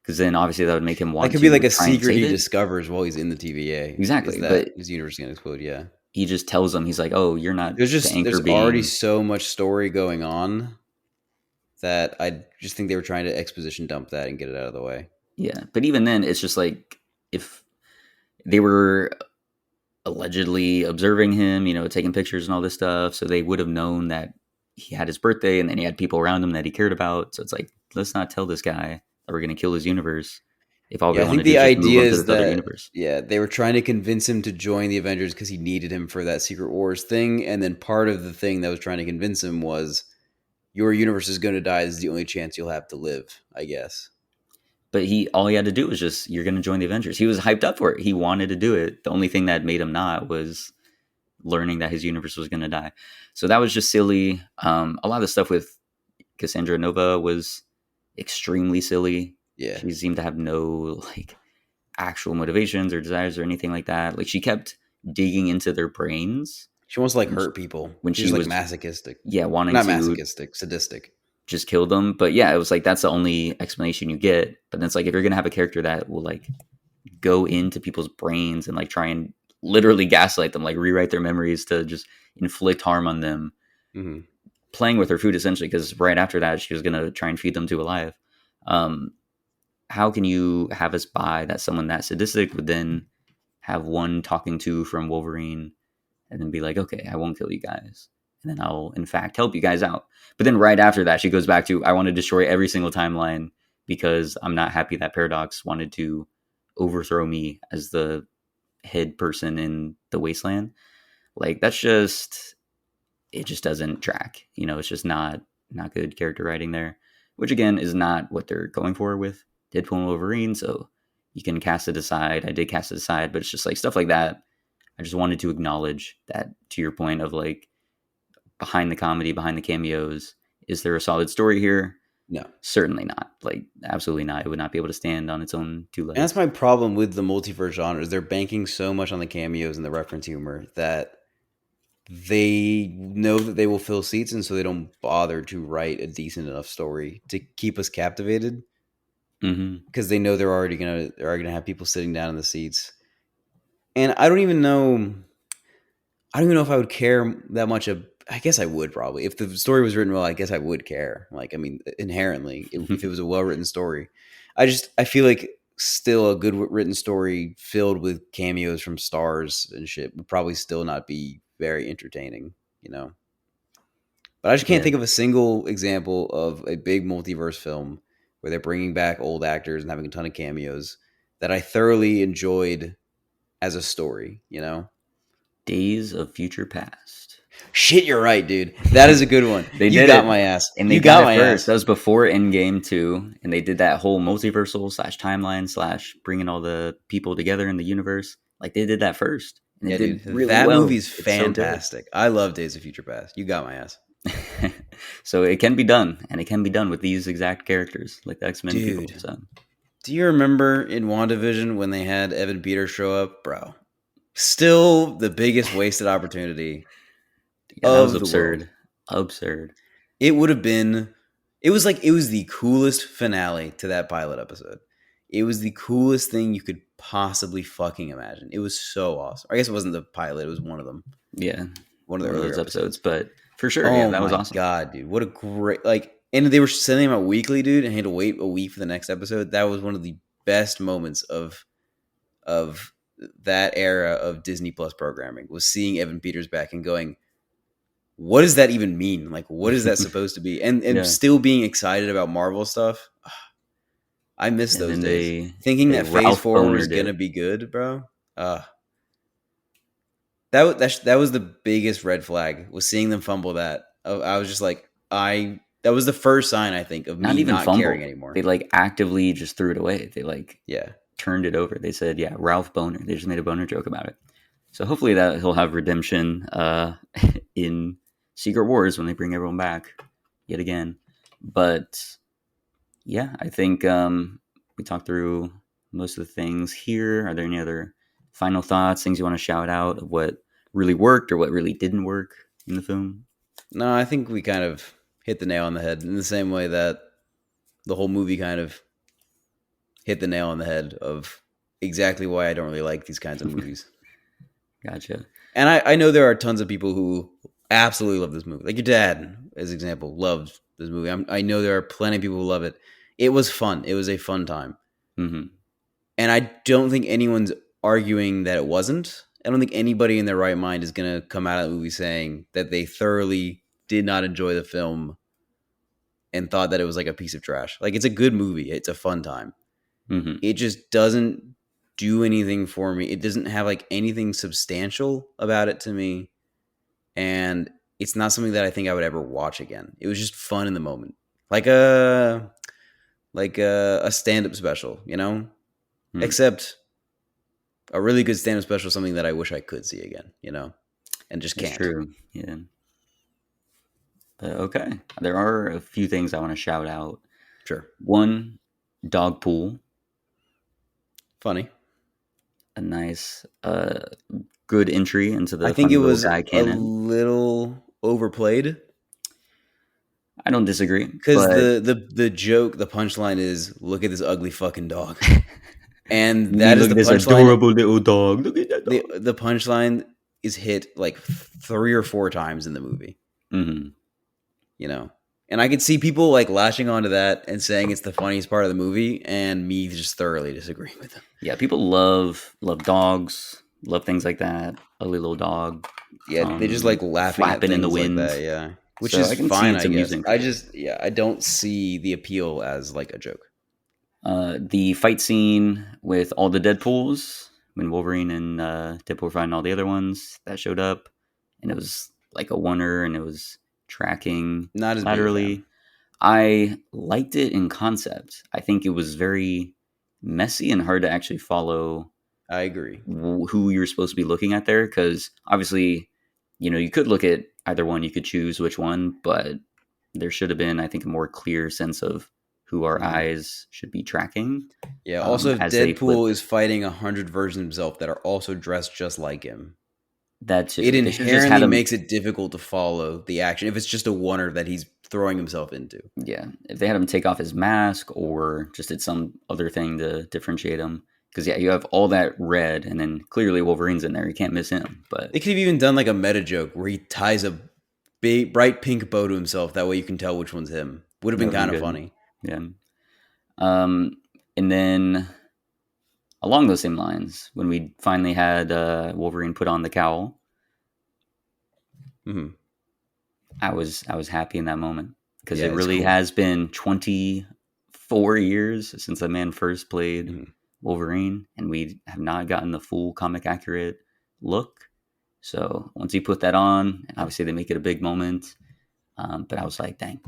A: because then obviously that would make him
B: That
A: want
B: could be
A: to
B: like a
A: try and
B: secret
A: save
B: he
A: it.
B: discovers while he's in the TVA is
A: Exactly,
B: that
A: but
B: his universe is going to explode. Yeah.
A: he just tells them, he's like, "Oh, you're not the
B: There's
A: anchor
B: already
A: being."
B: so much story going on that I just think they were trying to exposition dump that and get it out of the way.
A: Yeah, but even then, it's just like if they were allegedly observing him, taking pictures and all this stuff, so they would have known that he had his birthday, and then he had people around him that he cared about. So it's like, let's not tell this guy that we're going to kill his universe if all we
B: Yeah, I
A: want
B: think
A: to do
B: the
A: is just move
B: idea
A: him to
B: is
A: this other
B: that
A: universe.
B: yeah, they were trying to convince him to join the Avengers because he needed him for that Secret Wars thing, and then part of the thing that was trying to convince him was your universe is going to die. This is the only chance you'll have to live, I guess.
A: But all he had to do was just, you're going to join the Avengers. He was hyped up for it. He wanted to do it. The only thing that made him not was learning that his universe was going to die. So that was just silly. A lot of the stuff with Cassandra Nova was extremely silly.
B: Yeah,
A: She seemed to have no like actual motivations or desires or anything like that. Like she kept digging into their brains
B: she wants to like
A: when she,
B: hurt people.
A: when
B: She's
A: she
B: just like
A: was,
B: masochistic,
A: yeah, wanting
B: not
A: to
B: masochistic, sadistic.
A: just kill them. But yeah, it was like that's the only explanation you get. But then it's like if you're gonna have a character that will like go into people's brains and like try and literally gaslight them, like rewrite their memories to just inflict harm on them,
B: Mm-hmm.
A: playing with her food essentially, because right after that she was gonna try and feed them to alive. Um, how can you have us buy that someone that sadistic would then have one talking to from Wolverine and then be like, okay, I won't kill you guys. And then I'll, in fact, help you guys out. But then right after that, she goes back to, I want to destroy every single timeline because I'm not happy that Paradox wanted to overthrow me as the head person in the wasteland. Like, that's just, it just doesn't track. It's just not good character writing there, which again is not what they're going for with Deadpool and Wolverine. So you can cast it aside. I did cast it aside, but it's just like stuff like that. I just wanted to acknowledge that, to your point of like behind the comedy, behind the cameos, is there a solid story here?
B: No.
A: Certainly not. Like, absolutely not. It would not be able to stand on its own two
B: And that's
A: legs.
B: my problem with the multiverse genres. They're banking so much on the cameos and the reference humor that they know that they will fill seats, and so they don't bother to write a decent enough story to keep us captivated
A: Hmm.
B: because they know they're already gonna have people sitting down in the seats. And I don't even know if I would care that much. I guess I would probably if the story was written well. I guess I would care. Like I mean, inherently, if it was a well written story, I feel like still a good written story filled with cameos from stars and shit would probably still not be very entertaining. You know, but I just can't
A: Yeah.
B: think of a single example of a big multiverse film where they're bringing back old actors and having a ton of cameos that I thoroughly enjoyed as a story. You know.
A: Days of Future Past.
B: Shit, you're right, dude. That is a good one.
A: They
B: You
A: did
B: got
A: it,
B: my ass.
A: and they
B: You
A: got
B: got
A: it
B: my
A: first.
B: ass.
A: That was before Endgame too, and they did that whole multiversal slash timeline slash bringing all the people together in the universe. Like they did that first, and it
B: Yeah,
A: did
B: dude.
A: really
B: That
A: well.
B: movie's
A: It's so good.
B: fantastic. I love Days of Future Past. You got my ass.
A: So it can be done, and it can be done with these exact characters, like the X Men people.
B: Dude,
A: So
B: do you remember in WandaVision when they had Evan Peters show up? Bro. Still the biggest wasted opportunity
A: yeah, that was
B: of the world.
A: absurd. Absurd.
B: It would have been it was the coolest finale to that pilot episode. It was the coolest thing you could possibly fucking imagine. It was so awesome. I guess it wasn't the pilot, it was one of them.
A: Yeah,
B: One of the
A: one of
B: earlier
A: those episodes,
B: episodes.
A: but for sure, yeah,
B: Oh
A: that was
B: my
A: awesome.
B: god, dude! What a great and they were sending them out weekly, dude, and had to wait a week for the next episode. That was one of the best moments of that era of Disney Plus programming. Was seeing Evan Peters back and going, what does that even mean? Like, what is that supposed to be? And
A: Yeah,
B: still being excited about Marvel stuff. I miss
A: and
B: those
A: then
B: days.
A: they
B: Thinking
A: they
B: that Phase
A: Ralph
B: Four was
A: Bonered
B: gonna
A: it.
B: be good, bro. Uh, that was the biggest red flag was seeing them fumble that. I was just like, that was the first sign I think of
A: Not
B: me
A: even
B: not caring
A: fumbled. They
B: anymore.
A: like actively just threw it away. They like
B: Yeah,
A: turned it over. They said, "Yeah, Ralph Boner." They just made a Boner joke about it. So hopefully that he'll have redemption in Secret Wars when they bring everyone back yet again. But yeah, I think we talked through most of the things here. Are there any other final thoughts, things you want to shout out of what really worked or what really didn't work in the film?
B: no, I think we kind of hit the nail on the head in the same way that the whole movie kind of hit the nail on the head of exactly why I don't really like these kinds of movies.
A: Gotcha.
B: And I know there are tons of people who absolutely love this movie. Like your dad, as example, loved this movie. I know there are plenty of people who love it. It was fun. It was a fun time.
A: Hmm.
B: And I don't think anyone's arguing that it wasn't. I don't think anybody in their right mind is going to come out of the movie saying that they thoroughly did not enjoy the film and thought that it was like a piece of trash. Like it's a good movie. It's a fun time.
A: Hmm.
B: It just doesn't do anything for me. It doesn't have like anything substantial about it to me. And it's not something that I think I would ever watch again. It was just fun in the moment. Like a stand up special, you know?
A: Hmm.
B: Except a really good stand up special is something that I wish I could see again, you know? And just
A: That's
B: can't.
A: true. Yeah. But okay. There are a few things I want to shout out.
B: Sure.
A: One, dog pool.
B: Funny.
A: A nice, good entry into
B: I
A: the
B: think it
A: funny little
B: was
A: guy
B: a
A: canon.
B: little overplayed
A: I don't disagree,
B: because
A: but
B: the joke, the punchline is look at this ugly fucking dog. And
A: you
B: that
A: mean
B: is
A: look
B: the
A: at this
B: punchline.
A: adorable little dog? Look at that
B: The
A: dog.
B: the punchline is hit like 3 or 4 times in the movie,
A: Hmm.
B: you know. And I could see people like lashing onto that and saying it's the funniest part of the movie, and me just thoroughly disagreeing with them.
A: Yeah, people love dogs, love things like that. Ugly little dog,
B: Yeah, they just
A: tongue
B: like laughing at
A: flapping in the
B: things like
A: wind.
B: that. Yeah, which
A: So
B: is
A: I can see
B: fine,
A: it's
B: I guess.
A: amusing for you.
B: I don't see the appeal as like a joke.
A: The fight scene with all the Deadpools when Wolverine and Deadpool were fighting all the other ones that showed up, and it was like a oneer, and it was tracking
B: Not as big a fan.
A: laterally. I liked it in concept. I think it was very messy and hard to actually follow
B: I agree.
A: who you're supposed to be looking at there, because obviously, you could look at either one, you could choose which one, but there should have been, I think, a more clear sense of who our
B: Mhm.
A: eyes should be tracking
B: Yeah. Also, if
A: as they flip.
B: Deadpool is fighting 100 versions of himself that are also dressed just like him,
A: That
B: it
A: too. They should have just had
B: inherently
A: him.
B: makes it difficult to follow the action if it's just a wonder that he's throwing himself into.
A: Yeah, if they had him take off his mask or just did some other thing to differentiate him. Because yeah, you have all that red, and then clearly Wolverine's in there. You can't miss him. But
B: They could have even done like a meta joke where he ties a big, bright pink bow to himself. That way you can tell which one's him. Would have
A: that
B: been
A: would have been
B: kind of
A: good.
B: funny.
A: Yeah. Um, and then along those same lines, when we finally had Wolverine put on the cowl,
B: Hmm.
A: I was happy in that moment because
B: Yeah,
A: it
B: it's
A: really
B: cool.
A: has been 24 years since that man first played
B: Hmm.
A: Wolverine, and we have not gotten the full comic accurate look. So once he put that on, and obviously they make it a big moment, but I was like, dang,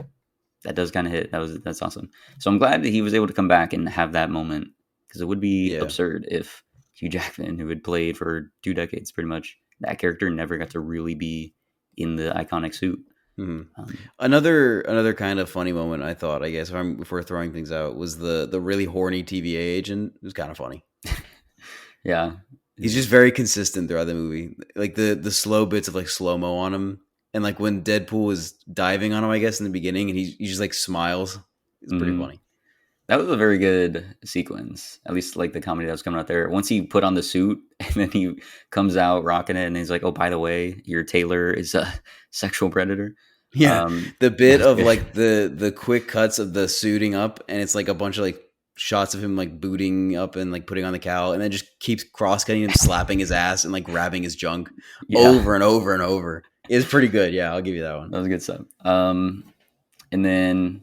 A: that does kind of hit. That's awesome. So I'm glad that he was able to come back and have that moment because it would be
B: Yeah.
A: absurd if Hugh Jackman, who had played for 2 decades pretty much, that character never got to really be in the iconic suit.
B: Hmm.
A: Um,
B: Another kind of funny moment I thought, I guess, if we're throwing things out, was the really horny TVA agent. It was kind of funny.
A: yeah,
B: He's just very consistent throughout the movie. Like the slow bits of like slow mo on him, and like when Deadpool was diving on him, I guess in the beginning, and he just like smiles. It's pretty
A: hmm
B: funny.
A: that was a very good sequence. At least like the comedy that was coming out there. Once he put on the suit and then he comes out rocking it, and he's like, "Oh, by the way, your tailor is a sexual predator."
B: Yeah, the bit
A: That's
B: of
A: good.
B: like the quick cuts of the suiting up, and it's like a bunch of like shots of him like booting up and like putting on the cowl, and then just keeps cross cutting him, slapping his ass, and like grabbing his junk
A: Yeah,
B: over and over and over. It's pretty good. Yeah, I'll give you that one.
A: that was good stuff. And then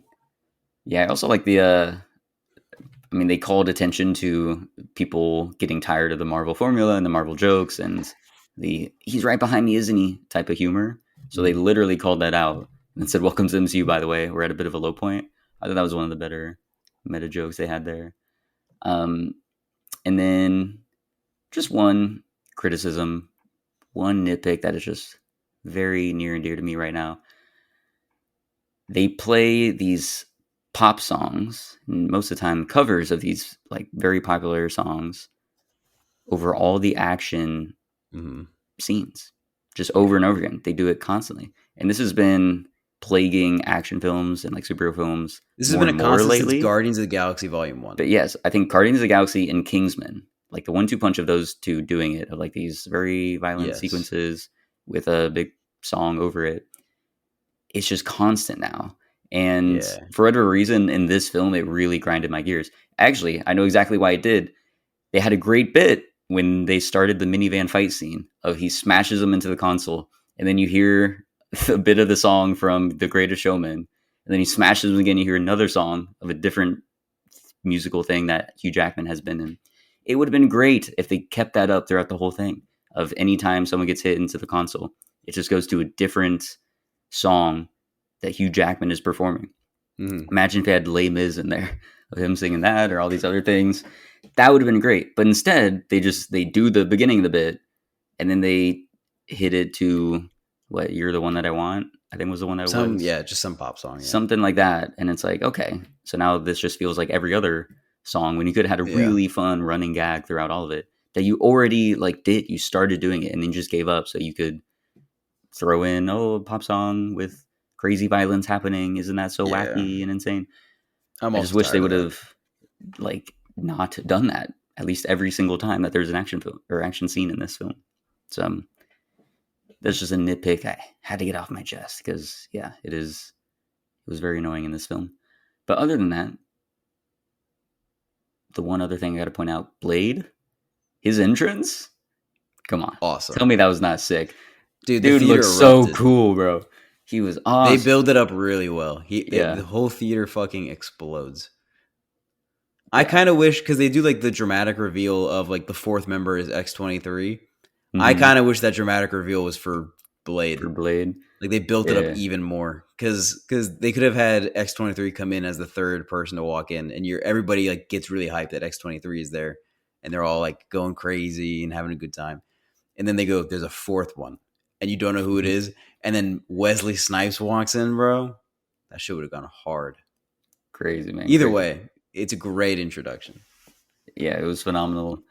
A: yeah, I also like the. I mean, they called attention to people getting tired of the Marvel formula and the Marvel jokes and the "he's right behind me, isn't he?" type of humor. So they
B: Mhm.
A: literally called that out and said, "Welcome to MCU." By the way, we're at a bit of a low point. I thought that was one of the better meta jokes they had there. Um, and then just one criticism, one nitpick that is just very near and dear to me right now. They play these pop songs, and most of the time covers of these like very popular songs over all the action
B: Mhm.
A: scenes, just over and over again. They do it constantly, and this has been plaguing action films and like superhero films
B: This has
A: more
B: been
A: and
B: a
A: more
B: constant since
A: lately.
B: Guardians of the Galaxy Volume
A: But
B: One.
A: yes, I think Guardians of the Galaxy and Kingsman, like the one-two punch of those two doing it, of like these very violent
B: Yes.
A: sequences with a big song over it, it's just constant now. And
B: Yeah.
A: for whatever reason, in this film, it really grinded my gears. Actually, I know exactly why it did. They had a great bit when they started the minivan fight scene of he smashes them into the console, and then you hear a bit of the song from The Greatest Showman, and then he smashes them again. You hear another song of a different musical thing that Hugh Jackman has been in. It would have been great if they kept that up throughout the whole thing. Of any time someone gets hit into the console, it just goes to a different song that Hugh Jackman is performing.
B: Mhm.
A: Imagine if they had Les Mis in there of him singing that or all these other things. That would have been great. But instead, they do the beginning of the bit and then they hit it to what "You're the One That I Want." I think was the one that was
B: Just some pop song. Yeah.
A: something like that. And it's like, okay, so now this just feels like every other song when you could have had a
B: Yeah.
A: really fun running gag throughout all of it that you already like did. You started doing it and then just gave up so you could throw in a pop song with crazy violence happening. Isn't that so
B: Yeah.
A: wacky and insane?
B: I'm
A: I just
B: also
A: wish they
B: tired of
A: would
B: that.
A: have like not done that at least every single time that there's an action film or action scene in this film. So that's just a nitpick I had to get off my chest because yeah, it was very annoying in this film. But other than that, the one other thing I got to point out, Blade, his entrance. Come on, tell
B: Awesome.
A: me that was not sick.
B: Dude, the
A: Dude
B: theater
A: looks so
B: erupted.
A: cool, bro. He was
B: They
A: awesome.
B: build it up really well. The
A: Yeah,
B: whole theater fucking explodes. I
A: yeah.
B: kind of wish because they do like the dramatic reveal of like the fourth member is X-23. I
A: Mm-hmm.
B: kind of wish that dramatic reveal was for
A: For
B: Blade.
A: Blade,
B: Like they built it up
A: yeah.
B: even more because they could have had X-23 come in as the third person to walk in, and everybody like gets really hyped that X-23 is there, and they're all like going crazy and having a good time. And then they go, "There's a fourth one," and you don't know who it
A: Mhm.
B: is, and then Wesley Snipes walks in, bro. that shit would have gone hard.
A: Crazy, man.
B: Either
A: Crazy.
B: way, it's a great introduction.
A: Yeah, it was phenomenal.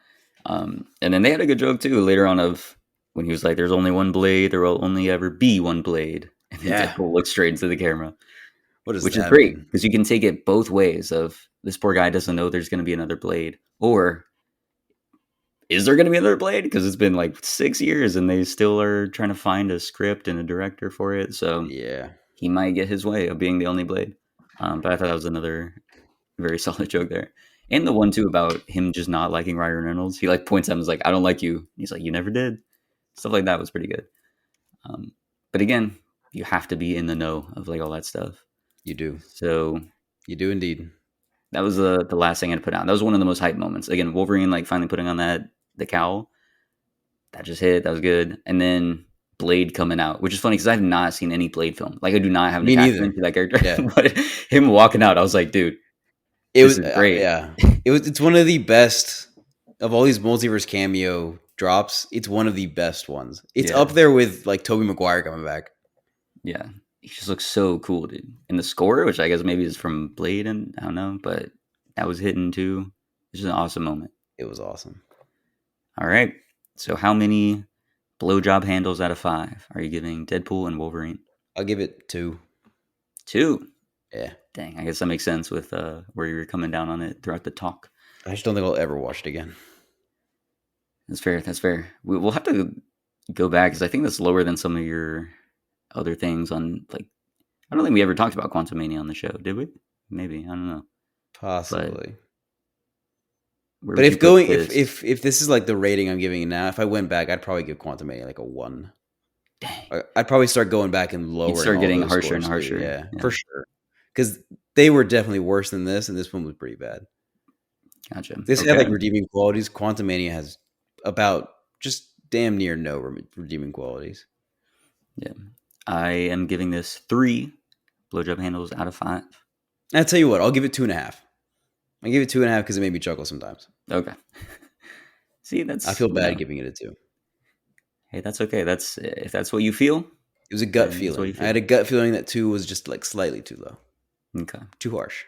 A: And then they had a good joke too later on of when he was like, "There's only one blade. There will only ever be one blade." And then Deadpool looks straight into the camera, which is great because you can take it both ways. Of this poor guy doesn't know there's going to be another blade, or is there going to be another blade? Because it's been like 6 years and they still are trying to find a script and a director for it. So
B: yeah,
A: he might get his way of being the only blade. But I thought that was another very solid joke there. And the one too about him just not liking Ryan Reynolds. He like points at him and is like, "I don't like you." He's like, "You never did." Stuff like that was pretty good. But again, you have to be in the know of like all that stuff.
B: You do.
A: So
B: you do indeed.
A: That was the last thing I'd put out. That was one of the most hype moments. Again, Wolverine like finally putting on the cowl. That just hit. That was good. And then Blade coming out, which is funny because I've not seen any Blade film. Like I do not have an attachment to that character. Yeah. But him walking out, I was like, dude, this is great.
B: It's one of the best of all these multiverse cameo drops. It's one of the best ones. It's up there with like Tobey Maguire coming back.
A: Yeah. He just looks so cool, dude. And the score, which I guess maybe is from Blade, and I don't know, but that was hitting too. It's just an awesome moment.
B: It was awesome.
A: All right. So how many blowjob handles out of 5 are you giving Deadpool and Wolverine?
B: I'll give it 2.
A: 2?
B: Yeah.
A: Dang, I guess that makes sense with where you were coming down on it throughout the talk.
B: I just don't think I'll ever watch it again.
A: That's fair. That's fair. We'll have to go back because I think that's lower than some of your other things on, like, I don't think we ever talked about Quantumania on the show, did we? Maybe, I don't know.
B: Possibly. But if this is like the rating I'm giving it now, if I went back, I'd probably give Quantumania like a 1.
A: Dang.
B: I'd probably start going back and lowering.
A: You'd start getting harsher and harsher.
B: Yeah, for sure. Because they were definitely worse than this, and this one was pretty bad.
A: Gotcha.
B: This had like redeeming qualities. Quantumania has about just damn near no redeeming qualities.
A: Yeah. I am giving this 3 blowjob handles out of 5.
B: I'll tell you what, I'll give it 2.5. I give it 2.5 because it made me chuckle sometimes.
A: Okay. See,
B: I feel bad giving it a 2.
A: Hey, that's okay. That's if that's what you feel.
B: It was a gut feeling. I had a gut feeling that 2 was just like slightly too low.
A: Okay.
B: Too harsh.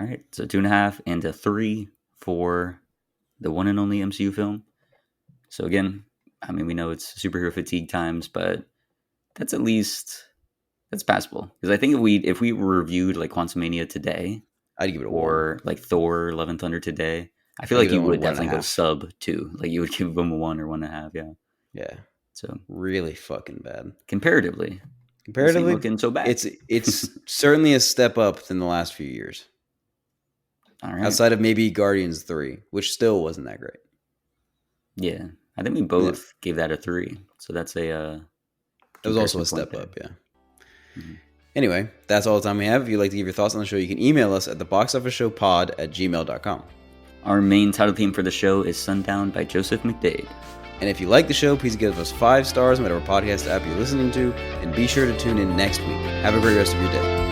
A: All right. So 2.5 and a 3 for the one and only MCU film. So again, I mean, we know it's superhero fatigue times, but that's passable. Because I think if we reviewed like Quantumania today,
B: I'd give it a 1.
A: Or like Thor: Love and Thunder today, I feel like you would definitely go sub 2. Like you would give them a 1 or 1.5. Yeah.
B: Yeah.
A: So
B: really fucking bad.
A: Comparatively looking so bad.
B: It's certainly a step up than the last few years.
A: All right.
B: Outside of maybe Guardians 3, which still wasn't that great.
A: Yeah, I think we both gave that a 3. So that's a.
B: It was also a step up. Yeah. Mm-hmm. Anyway, that's all the time we have. If you'd like to give your thoughts on the show, you can email us at theboxofficeshowpod@gmail.com.
A: Our main title theme for the show is Sundown by Joseph McDade.
B: And if you like the show, please give us 5 stars on whatever podcast app you're listening to, and be sure to tune in next week. Have a great rest of your day.